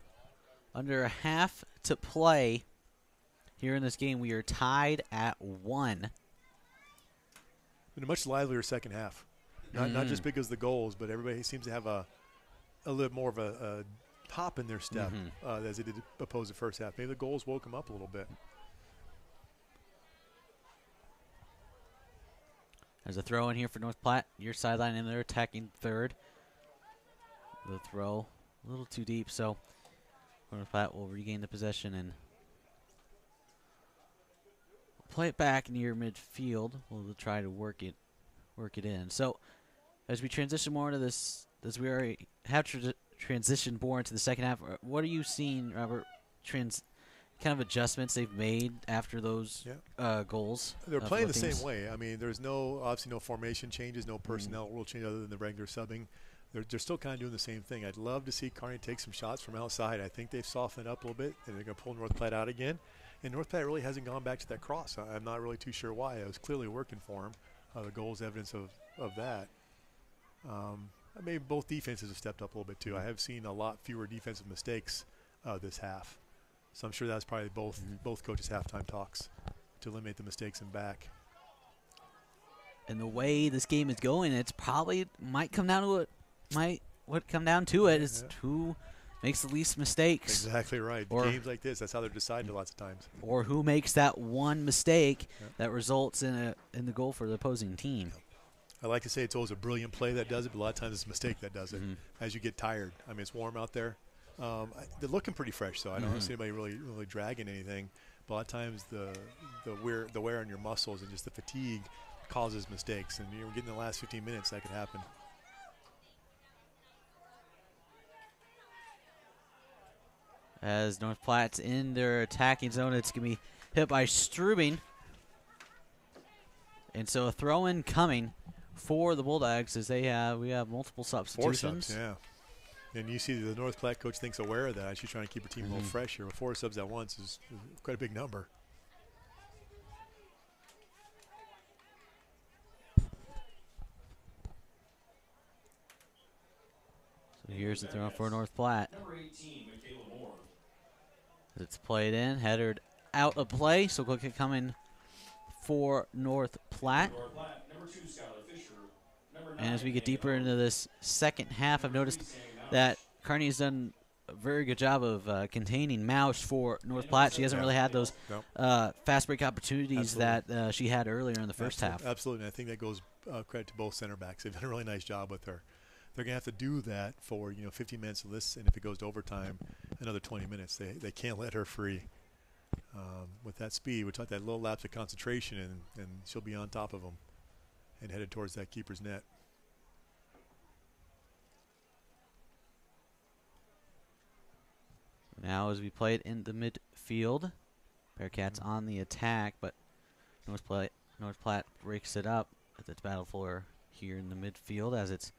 under a half to play here in this game, we are tied at 1. In a much livelier second half. Not just because of the goals, but everybody seems to have a little more of a hop in their step as they did oppose the first half. Maybe the goals woke them up a little bit. There's a throw in here for North Platte. Your sideline in there attacking third. The throw a little too deep, so North Platte will regain the possession and play it back near midfield. We'll try to work it in. So as we transition more into this, as we already have transitioned more into the second half, what are you seeing, Robert, kind of adjustments they've made after those goals? They're playing the same way. There's obviously no formation changes, no personnel rule change other than the regular subbing. They're still kind of doing the same thing. I'd love to see Kearney take some shots from outside. I think they've softened up a little bit, and they're going to pull North Platte out again. And North Platte really hasn't gone back to that cross. I'm not really too sure why. It was clearly working for him. The goal is evidence of that. Maybe both defenses have stepped up a little bit too. I have seen a lot fewer defensive mistakes this half. So I'm sure that's probably both coaches' halftime talks to eliminate the mistakes in back. And the way this game is going, it's probably might come down to it is who makes the least mistakes. Exactly right. Games like this, that's how they're decided lots of times. Or who makes that one mistake that results in the goal for the opposing team. I like to say it's always a brilliant play that does it, but a lot of times it's a mistake that does it as you get tired. It's warm out there. They're looking pretty fresh, so I don't see anybody really dragging anything. But a lot of times the wear on your muscles and just the fatigue causes mistakes. And you're getting the last 15 minutes, that could happen. As North Platte's in their attacking zone, it's going to be hit by Strubing. And so a throw-in coming for the Bulldogs as we have multiple substitutions. 4 subs, yeah. And you see the North Platte coach thinks aware of that. She's trying to keep her team a little fresh here. With 4 subs at once is quite a big number. So here's the throw for North Platte. Number 18, It's played in, headed out of play. So quick kick coming for North Platte. And as we get deeper into this second half, I've noticed that Kearney's done a very good job of containing Mausch for North Platte. She hasn't really had those fast break opportunities that she had earlier in the first half. Absolutely. And I think that goes credit to both center backs. They've done a really nice job with her. They're going to have to do that for 15 minutes of this, and if it goes to overtime, another 20 minutes. They can't let her free with that speed. We're talking that little lapse of concentration, and she'll be on top of them and headed towards that keeper's net. Now as we play it in the midfield, Bearcats on the attack, but North Platte breaks it up at the battle for here in the midfield as it's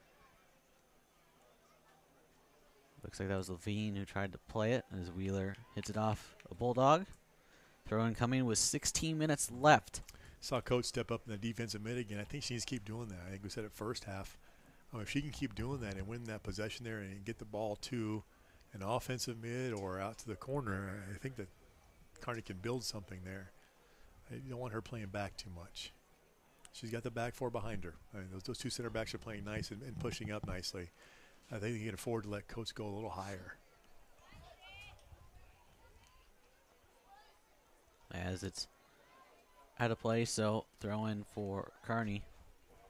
looks like that was Levine who tried to play it as Wheeler hits it off a Bulldog. Throw in coming with 16 minutes left. Saw Coach step up in the defensive mid again. I think she needs to keep doing that. I think we said it first half. If she can keep doing that and win that possession there and get the ball to an offensive mid or out to the corner, I think that Kearney can build something there. You don't want her playing back too much. She's got the back four behind her. I mean, those two center backs are playing nice and pushing up nicely. I think you can afford to let Coach go a little higher. As it's out of play, so throw in for Kearney.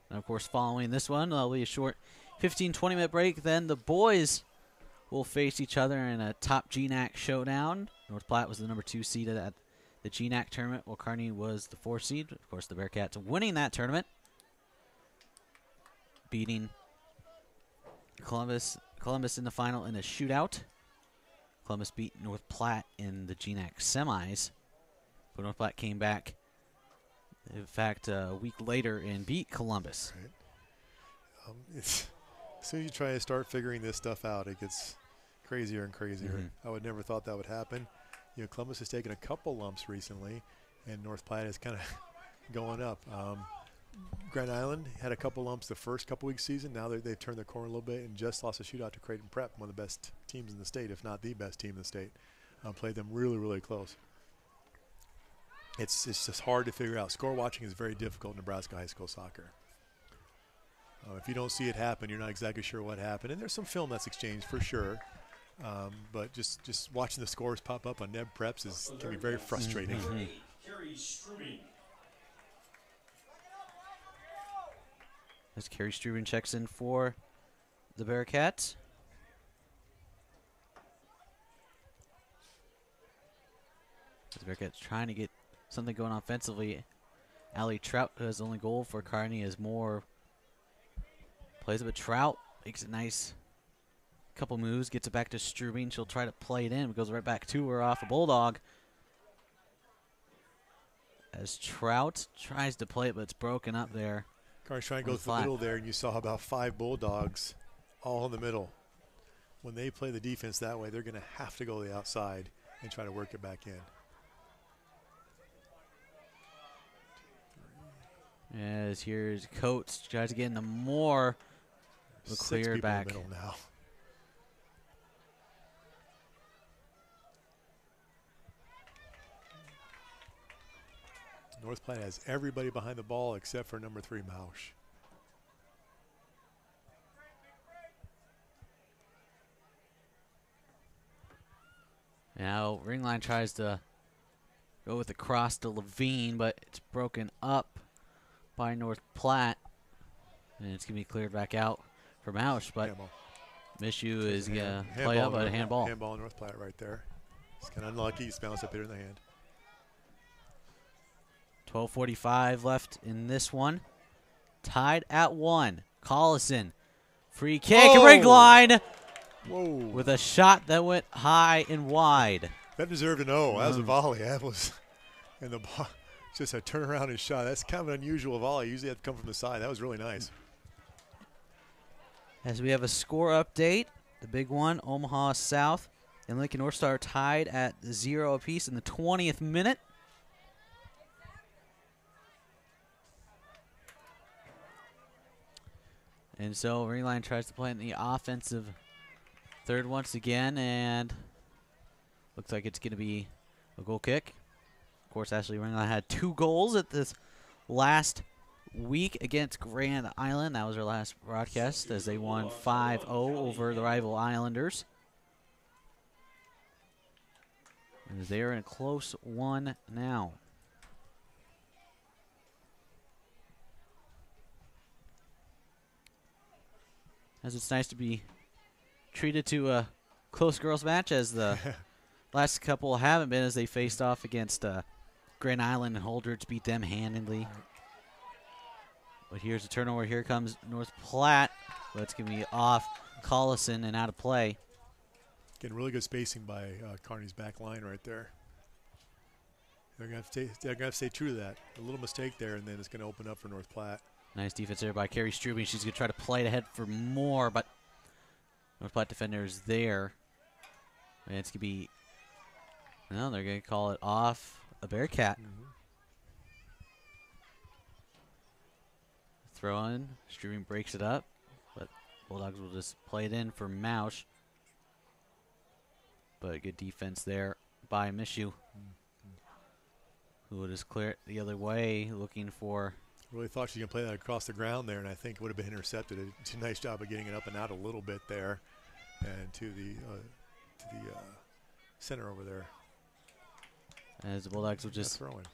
And of course, following this one, there'll be a short 15-20 minute break. Then the boys will face each other in a top GNAC showdown. North Platte was the number 2 seed at the GNAC tournament, while Kearney was the 4 seed. Of course, the Bearcats winning that tournament, beating Columbus in the final in a shootout. Columbus beat North Platte in the GNAC semis, but North Platte came back, in fact, a week later and beat Columbus. Right. As soon as you try to start figuring this stuff out, it gets crazier and crazier. I would never thought that would happen. Columbus has taken a couple lumps recently, and North Platte is kind of going up. Grand Island had a couple lumps the first couple weeks season. Now they've turned their corner a little bit and just lost a shootout to Creighton Prep, one of the best teams in the state, if not the best team in the state. Played them really, really close. It's just hard to figure out. Score watching is very difficult in Nebraska high school soccer. If you don't see it happen, you're not exactly sure what happened. And there's some film that's exchanged for sure. But just watching the scores pop up on Neb Preps can be very frustrating. As Carrie Struben checks in for the Bearcats. The Bearcats trying to get something going offensively. Allie Trout, who has the only goal for Kearney, is more plays it, but Trout makes it nice. Couple moves, gets it back to Struben. She'll try to play it in. It goes right back to her off a Bulldog. As Trout tries to play it, but it's broken up there. Kearney's trying to go through the middle there, and you saw about 5 Bulldogs all in the middle. When they play the defense that way, they're going to have to go to the outside and try to work it back in. As here's Coates tries to get into more. We'll clear back. In the middle now. North Platte has everybody behind the ball except for number 3, Mausch. Now Ringline tries to go with the cross to Levine, but it's broken up by North Platte. And it's going to be cleared back out for Mausch, but Mishu is going to play up a handball. Handball North Platte right there. It's kind of unlucky. He's bounced up here in the hand. 12:45 left in this one. Tied at 1. Collison. Free kick. Ringline. Whoa. With a shot that went high and wide. That deserved an O. That was a volley. That was, and the ball, just a turnaround and shot. That's kind of an unusual volley. Usually have to come from the side. That was really nice. As we have a score update, the big one, Omaha South and Lincoln North Star tied at 0 apiece in the 20th minute. And so Ringline tries to play in the offensive third once again, and Looks like it's going to be a goal kick. Of course, Ashley Ringland had 2 goals at this last week against Grand Island. That was her last broadcast as they won 5-0 over the rival Islanders. And they're in a close one now. As it's nice to be treated to a close girls match, as the last couple haven't been, as they faced off against Grand Island and Holdridge, beat them handedly. But here's a turnover. Here comes North Platte. That's going to be off Collison and out of play. Getting really good spacing by Kearney's back line right there. They're going to have to stay true to that. A little mistake there, and then it's going to open up for North Platte. Nice defense there by Carrie Strubing. She's going to try to play it ahead for more, but North Platte defender is there. And it's going to be, no, they're going to call it off a Bearcat. Throw in. Strubing breaks it up, but Bulldogs will just play it in for Mausch. But good defense there by Mishu, who will just clear it the other way, looking for. Really thought she was going to play that across the ground there, and I think it would have been intercepted. It's a nice job of getting it up and out a little bit there, and to the center over there. As the Bulldogs will just throw in.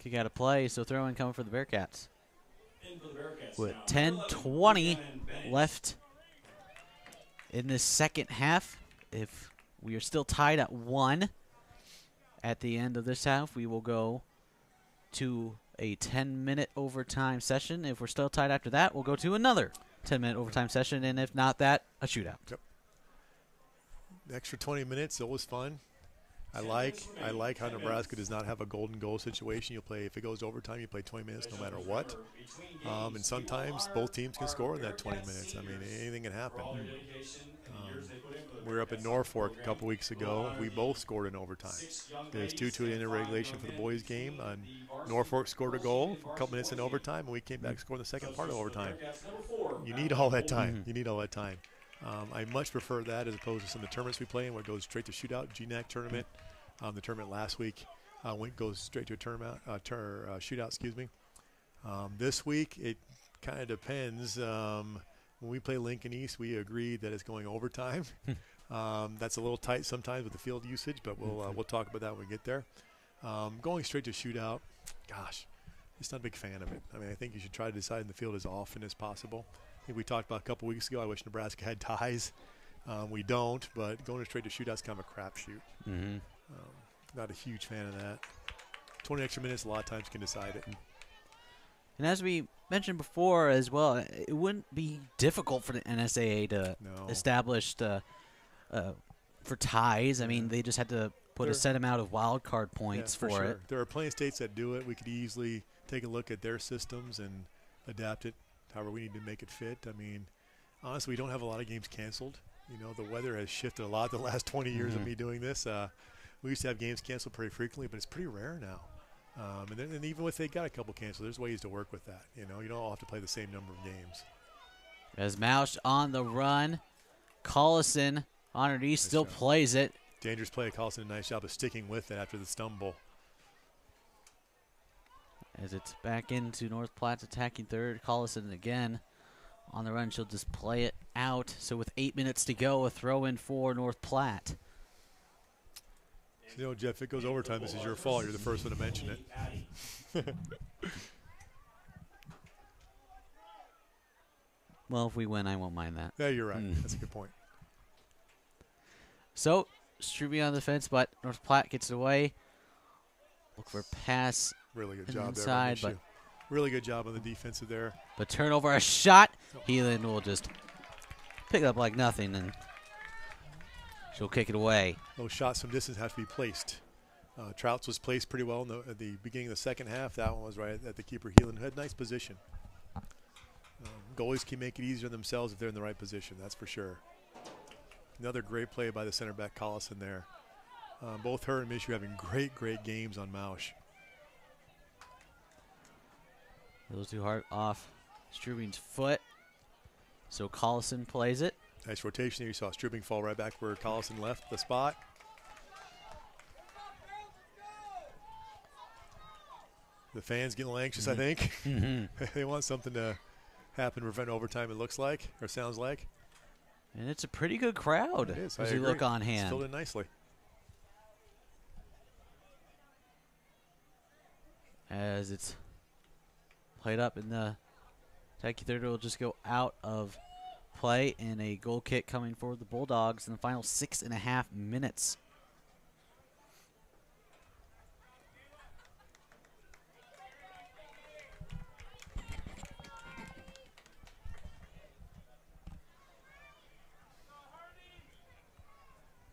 kick out of play, so throw in coming for the Bearcats. With 10:20 left in this second half. If we are still tied at 1 at the end of this half, we will go to a 10-minute overtime session. If we're still tied after that, we'll go to another 10-minute overtime session, and if not that, a shootout. Yep. The extra 20 minutes, always fun. I like how Nebraska does not have a golden goal situation. You'll play, if it goes overtime, you play 20 minutes no matter what. And sometimes both teams can score in that 20 minutes. I mean, anything can happen. We were up in Norfolk a couple weeks ago. We both scored in overtime. There's 2-2 at the end of regulation for the boys' game. Norfolk scored a goal a couple minutes in overtime, and we came back and scored the second part of overtime. You need all that time. You need all that time. I much prefer that as opposed to some of the tournaments we play in where it goes straight to shootout. GNAC tournament, the tournament last week goes straight to a tournament, shootout. Excuse me. This week it kind of depends. When we play Lincoln East, we agreed that it's going overtime. That's a little tight sometimes with the field usage, but we'll talk about that when we get there. Going straight to shootout, gosh, just not a big fan of it. I mean, I think you should try to decide in the field as often as possible. I think we talked about a couple weeks ago. I wish Nebraska had ties. We don't, but going straight to shootout's kind of a crapshoot. Not a huge fan of that. 20 extra minutes a lot of times can decide it. And as we mentioned before as well, it wouldn't be difficult for the NSAA to establish for ties. I mean, they just had to put a set amount of wild card points for it. There are plenty of states that do it. We could easily take a look at their systems and adapt it however we need to make it fit. I mean, honestly, we don't have a lot of games canceled. You know, the weather has shifted a lot the last 20 years of me doing this. We used to have games canceled pretty frequently, but it's pretty rare now. And even if they got a couple canceled, there's ways to work with that. You know, you don't all have to play the same number of games. As Mausch on the run, Collison on her knees, still plays it. Dangerous play. Collison did a nice job of sticking with it after the stumble. As it's back into North Platte's attacking third. Collison again on the run. She'll just play it out. So with 8 minutes to go, a throw in for North Platte. You know, Jeff, if it goes overtime, this is your fault. You're the first one to mention it. Well, if we win, I won't mind that. Yeah, you're right. That's a good point. So, Strubing on the fence, but North Platte gets it away. Look for a pass. Really good job inside, there. Really good job on the defensive there. But turnover, a shot. Heelan will just pick it up like nothing, and she'll kick it away. Those shots from distance have to be placed. Trout's was placed pretty well at the beginning of the second half. That one was right at the keeper. Heelan had nice position. Goalies can make it easier on themselves if they're in the right position, that's for sure. Another great play by the center back, Collison there. Both her and Mishu having great games on Mausch. A little too hard off Strubing's foot. So Collison plays it. Nice rotation there. You saw Strubing fall right back where Collison left the spot. The fans getting a little anxious, I think. They want something to happen to prevent overtime, it looks like, or sounds like. And it's a pretty good crowd It is. as you look on hand. It's filled in nicely. As it's played up in the tacky third, will just go out of play, and a goal kick coming for the Bulldogs in the final 6.5 minutes.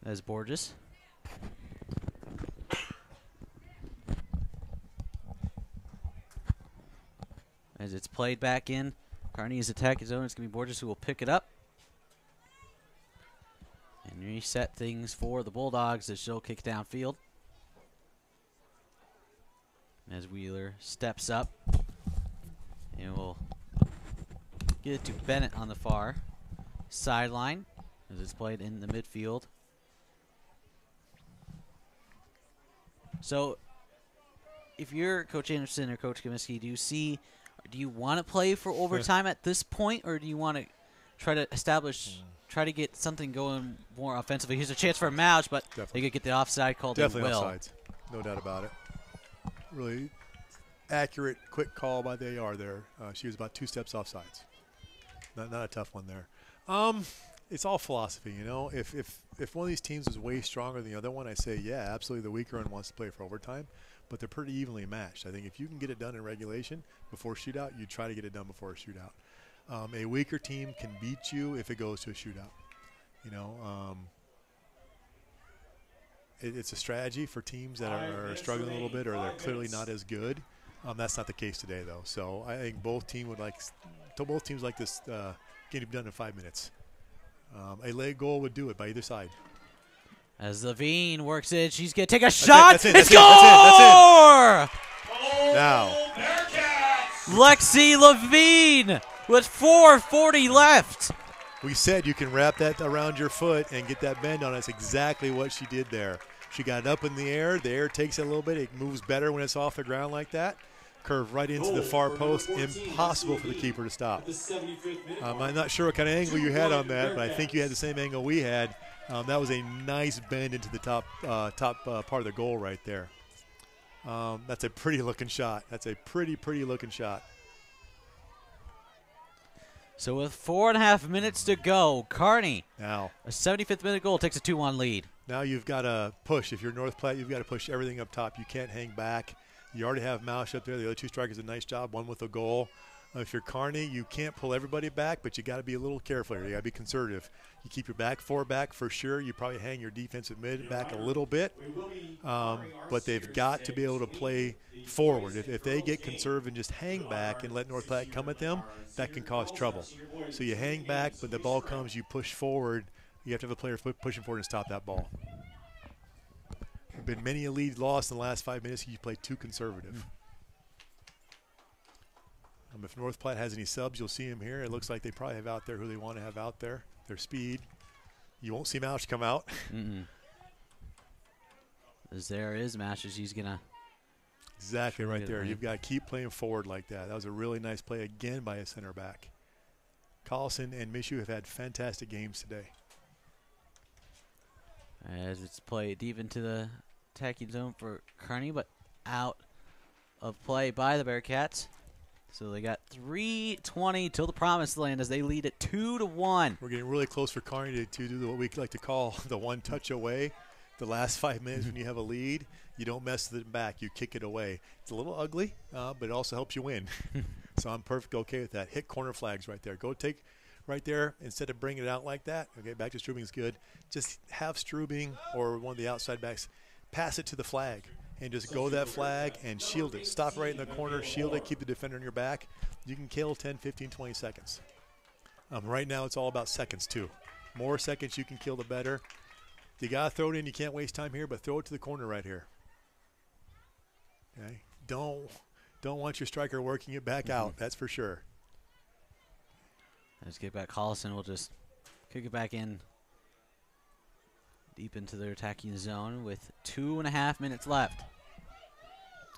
As Borges. As it's played back in, Kearney is attacking zone. It's going to be Borges who will pick it up and reset things for the Bulldogs as she'll kick downfield. As Wheeler steps up and will get it to Bennett on the far sideline as it's played in the midfield. So, if you're Coach Anderson or Coach Kaminsky, do you want to play for overtime at this point, or do you want to try to get something going more offensively? Here's a chance for a Mouch, but they could get the offside called. Definitely offsides, no doubt about it. Really accurate, quick call by the AR there. She was about 2 steps offsides. Not a tough one there. It's all philosophy, you know. If one of these teams is way stronger than the other one, I say, yeah, absolutely the weaker one wants to play for overtime. But they're pretty evenly matched. I think if you can get it done in regulation before shootout, you try to get it done before a shootout. A weaker team can beat you if it goes to a shootout. You know, it's a strategy for teams that are struggling a little bit or they're clearly not as good. That's not the case today, though. So I think both teams like this getting done in 5 minutes. A late goal would do it by either side. As Levine works it, she's going to take a shot. That's it. It's score! Now, Lexi Levine with 4:40 left. We said you can wrap that around your foot and get that bend on. That's exactly what she did there. She got it up in the air. The air takes it a little bit. It moves better when it's off the ground like that. Curve right into the far post. Impossible for the keeper to stop. I'm not sure what kind of angle you had on that, but I think you had the same angle we had. That was a nice bend into the top part of the goal right there. That's a pretty looking shot. That's a pretty looking shot. So with 4.5 minutes to go, Kearney, now a 75th minute goal, takes a 2-1 lead. Now you've got to push. If you're North Platte, you've got to push everything up top. You can't hang back. You already have Mausch up there. The other 2 strikers did a nice job, one with a goal. If you're Kearney, you can't pull everybody back, but you got to be a little careful here. You got to be conservative. You keep your back 4 back for sure. You probably hang your defensive mid back a little bit, but they've got to be able to play forward. If they get conservative and just hang back and let North Platte come at them, that can cause trouble. So you hang back, but the ball comes, you push forward. You have to have a player pushing forward and stop that ball. There have been many a lead lost in the last 5 minutes. You play too conservative. If North Platte has any subs, you'll see them here. It looks like they probably have out there who they want to have out there. Their speed. You won't see Mausch come out. As there is Mausch, she's going to. Exactly right there. You've got to keep playing forward like that. That was a really nice play again by a center back. Collison and Mishu have had fantastic games today. As it's played deep into the attacking zone for Kearney, but out of play by the Bearcats. So they got 3:20 till the promised land as they lead it 2-1. We're getting really close for Kearney to do what we like to call the one touch away. The last 5 minutes when you have a lead, you don't mess with it back. You kick it away. It's a little ugly, but it also helps you win. So I'm perfectly okay with that. Hit corner flags right there. Go take right there instead of bringing it out like that. Okay, back to Strubing is good. Just have Strubing or one of the outside backs pass it to the flag. And just go that flag and shield it. Stop right in the corner, shield it, keep the defender on your back. You can kill 10, 15, 20 seconds. Right now it's all about seconds too. More seconds you can kill, the better. You got to throw it in. You can't waste time here, but throw it to the corner right here. Okay? Don't want your striker working it back out. That's for sure. Let's get back. Collison will just Kick it back in deep into their attacking zone with 2.5 minutes left.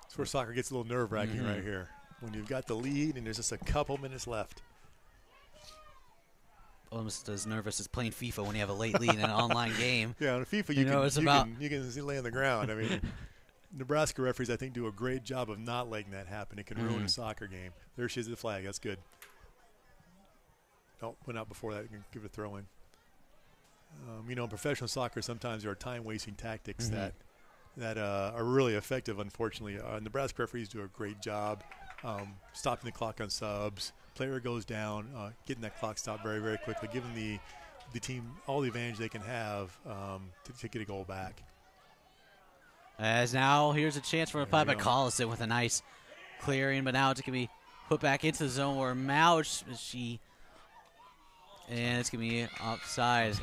That's where soccer gets a little nerve-wracking right here. When you've got the lead and there's just a couple minutes left. Almost as nervous as playing FIFA when you have a late lead in an online game. Yeah, on FIFA you can lay on the ground. I mean, Nebraska referees, I think, do a great job of not letting that happen. It can ruin a soccer game. There she is at the flag. That's good. Nope, went out before that. You can give it a throw in. You know, in professional soccer, sometimes there are time-wasting tactics that are really effective, unfortunately. Nebraska referees do a great job stopping the clock on subs. Player goes down, getting that clock stopped very, very quickly, giving the team all the advantage they can have to get a goal back. As now, here's a chance for Platte, but Collison with a nice clearing, but now it's going to be put back into the zone where Mauch, and it's going to be offside.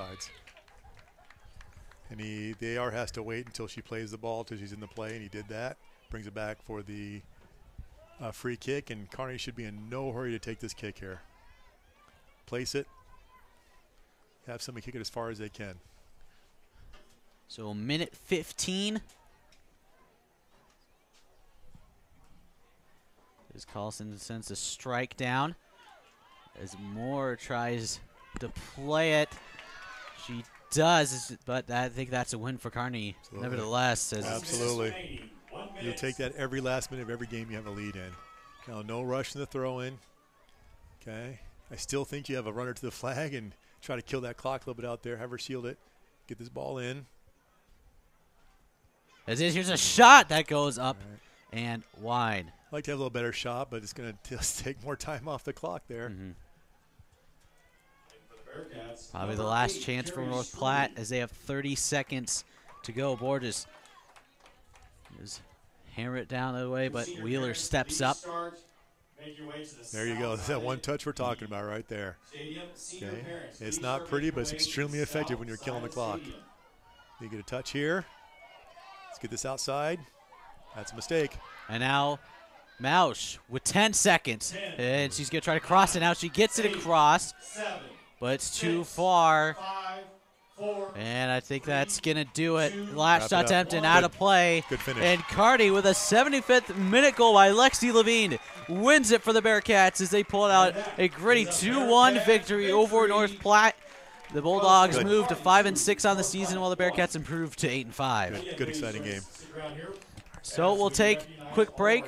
And the AR has to wait until she plays the ball till she's in the play, and he did that. Brings it back for the free kick, and Kearney should be in no hurry to take this kick here. Place it. Have somebody kick it as far as they can. So minute 15. As Collison sends a strike down. As Moore tries to play it. She does, but I think that's a win for Kearney. Absolutely. Nevertheless. Absolutely. You'll take that every last minute of every game you have a lead in. Now, no rush in the throw-in. Okay. I still think you have a runner to the flag and try to kill that clock a little bit out there. Have her shield it. Get this ball in. As is, here's a shot that goes up and wide. I'd like to have a little better shot, but it's going to just take more time off the clock there. Probably the last chance for North Platte as they have 30 seconds to go. Borges is hammer it down the way, but Wheeler steps up. There you go. That's that one touch we're talking about right there. Okay. It's not pretty, but it's extremely effective when you're killing the clock. You get a touch here. Let's get this outside. That's a mistake. And now Mauch with 10 seconds. And she's going to try to cross it now. She gets it across, but it's too far. And I think that's going to do it. Last shot attempt and out of play. Good finish. And Kearney with a 75th minute goal by Lexi Levine wins it for the Bearcats as they pull out a gritty 2-1 victory over North Platte. The Bulldogs moved to 5-6 on the season while the Bearcats improved to 8-5. Good exciting game. So we'll take a quick break,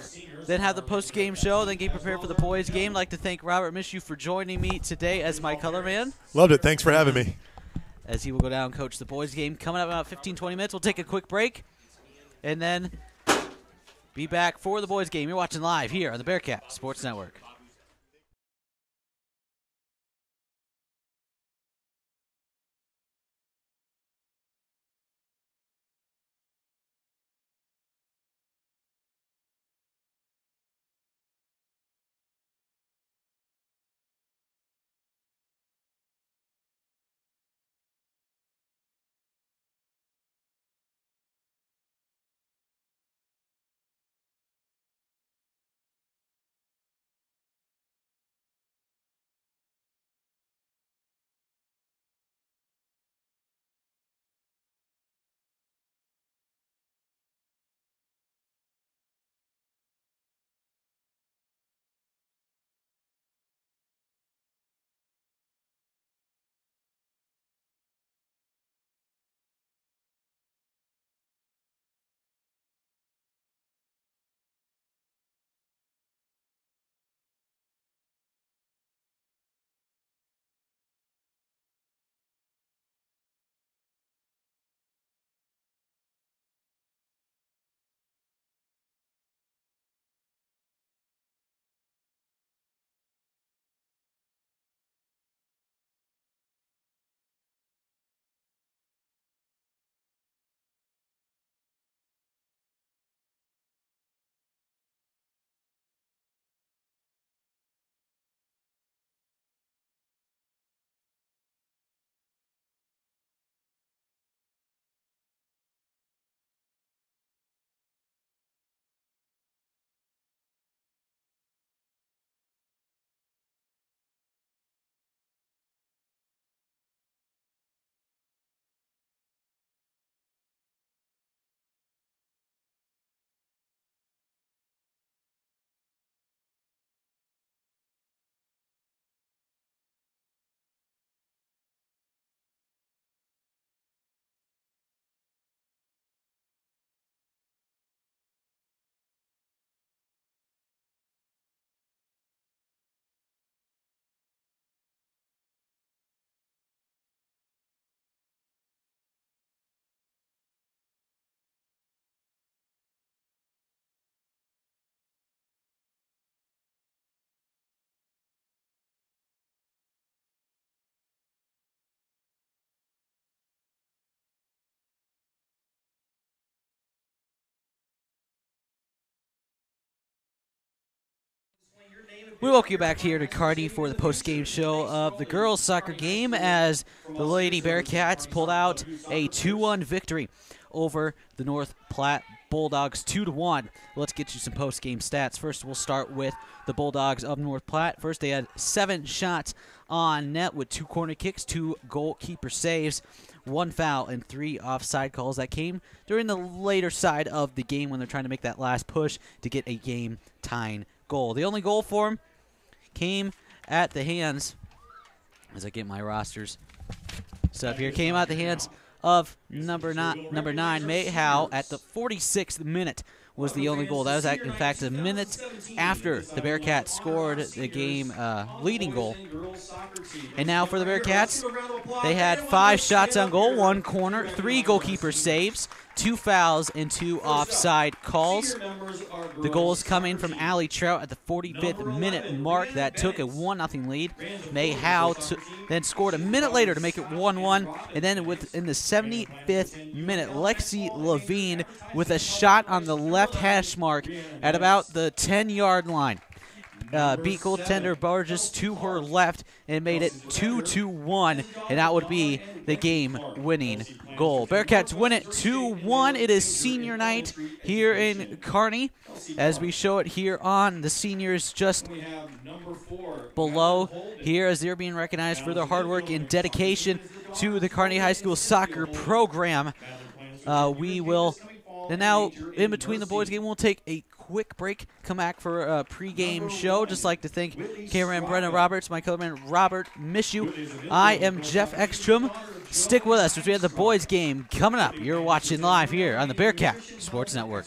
then have the post-game show, then get prepared for the boys' game. I'd like to thank Robert Mishu for joining me today as my color man. Loved it. Thanks for having me. As he will go down and coach the boys' game. Coming up in about 15-20 minutes, we'll take a quick break and then be back for the boys' game. You're watching live here on the Bearcat Sports Network. We welcome you back here to Kearney for the post-game show of the girls' soccer game as the Lady Bearcats pulled out a 2-1 victory over the North Platte Bulldogs 2-1. Let's get you some post-game stats. First, we'll start with the Bulldogs of North Platte. First, they had 7 shots on net with 2 corner kicks, 2 goalkeeper saves, 1 foul, and 3 offside calls. That came during the later side of the game when they're trying to make that last push to get a game-tying goal. The only goal for them came at the hands, as I get my rosters set up here, came at the hands of number 9, May Howe, at the 46th minute was the only goal. That was, in fact, a minute after the Bearcats scored the game leading goal. And now for the Bearcats, they had 5 shots on goal, 1 corner, 3 goalkeeper saves, 2 fouls, and 2 offside calls. The goals coming from Allie Trout at the 45th minute mark. That took a 1-0 lead. May Howe then scored a minute later to make it 1-1. And then in the 75th minute, Lexi Levine with a shot on the left hash mark at about the 10-yard line. Beat goaltender Burgess to her left and made it 2-1, and that would be the game-winning goal. Bearcats win it 2-1. It is senior night here in Kearney, as we show it here on the seniors just below here, as they're being recognized for their hard work and dedication to the Kearney High School soccer program. We will, and now in between the boys' game, we'll take a quick break, come back for a pregame show. Just like to thank cameraman Brennan Roberts, my cameraman Robert, miss you. I am Jeff Ekstrom. Stick with us as we have the boys' game coming up. You're watching live here on the Bearcat Sports Network.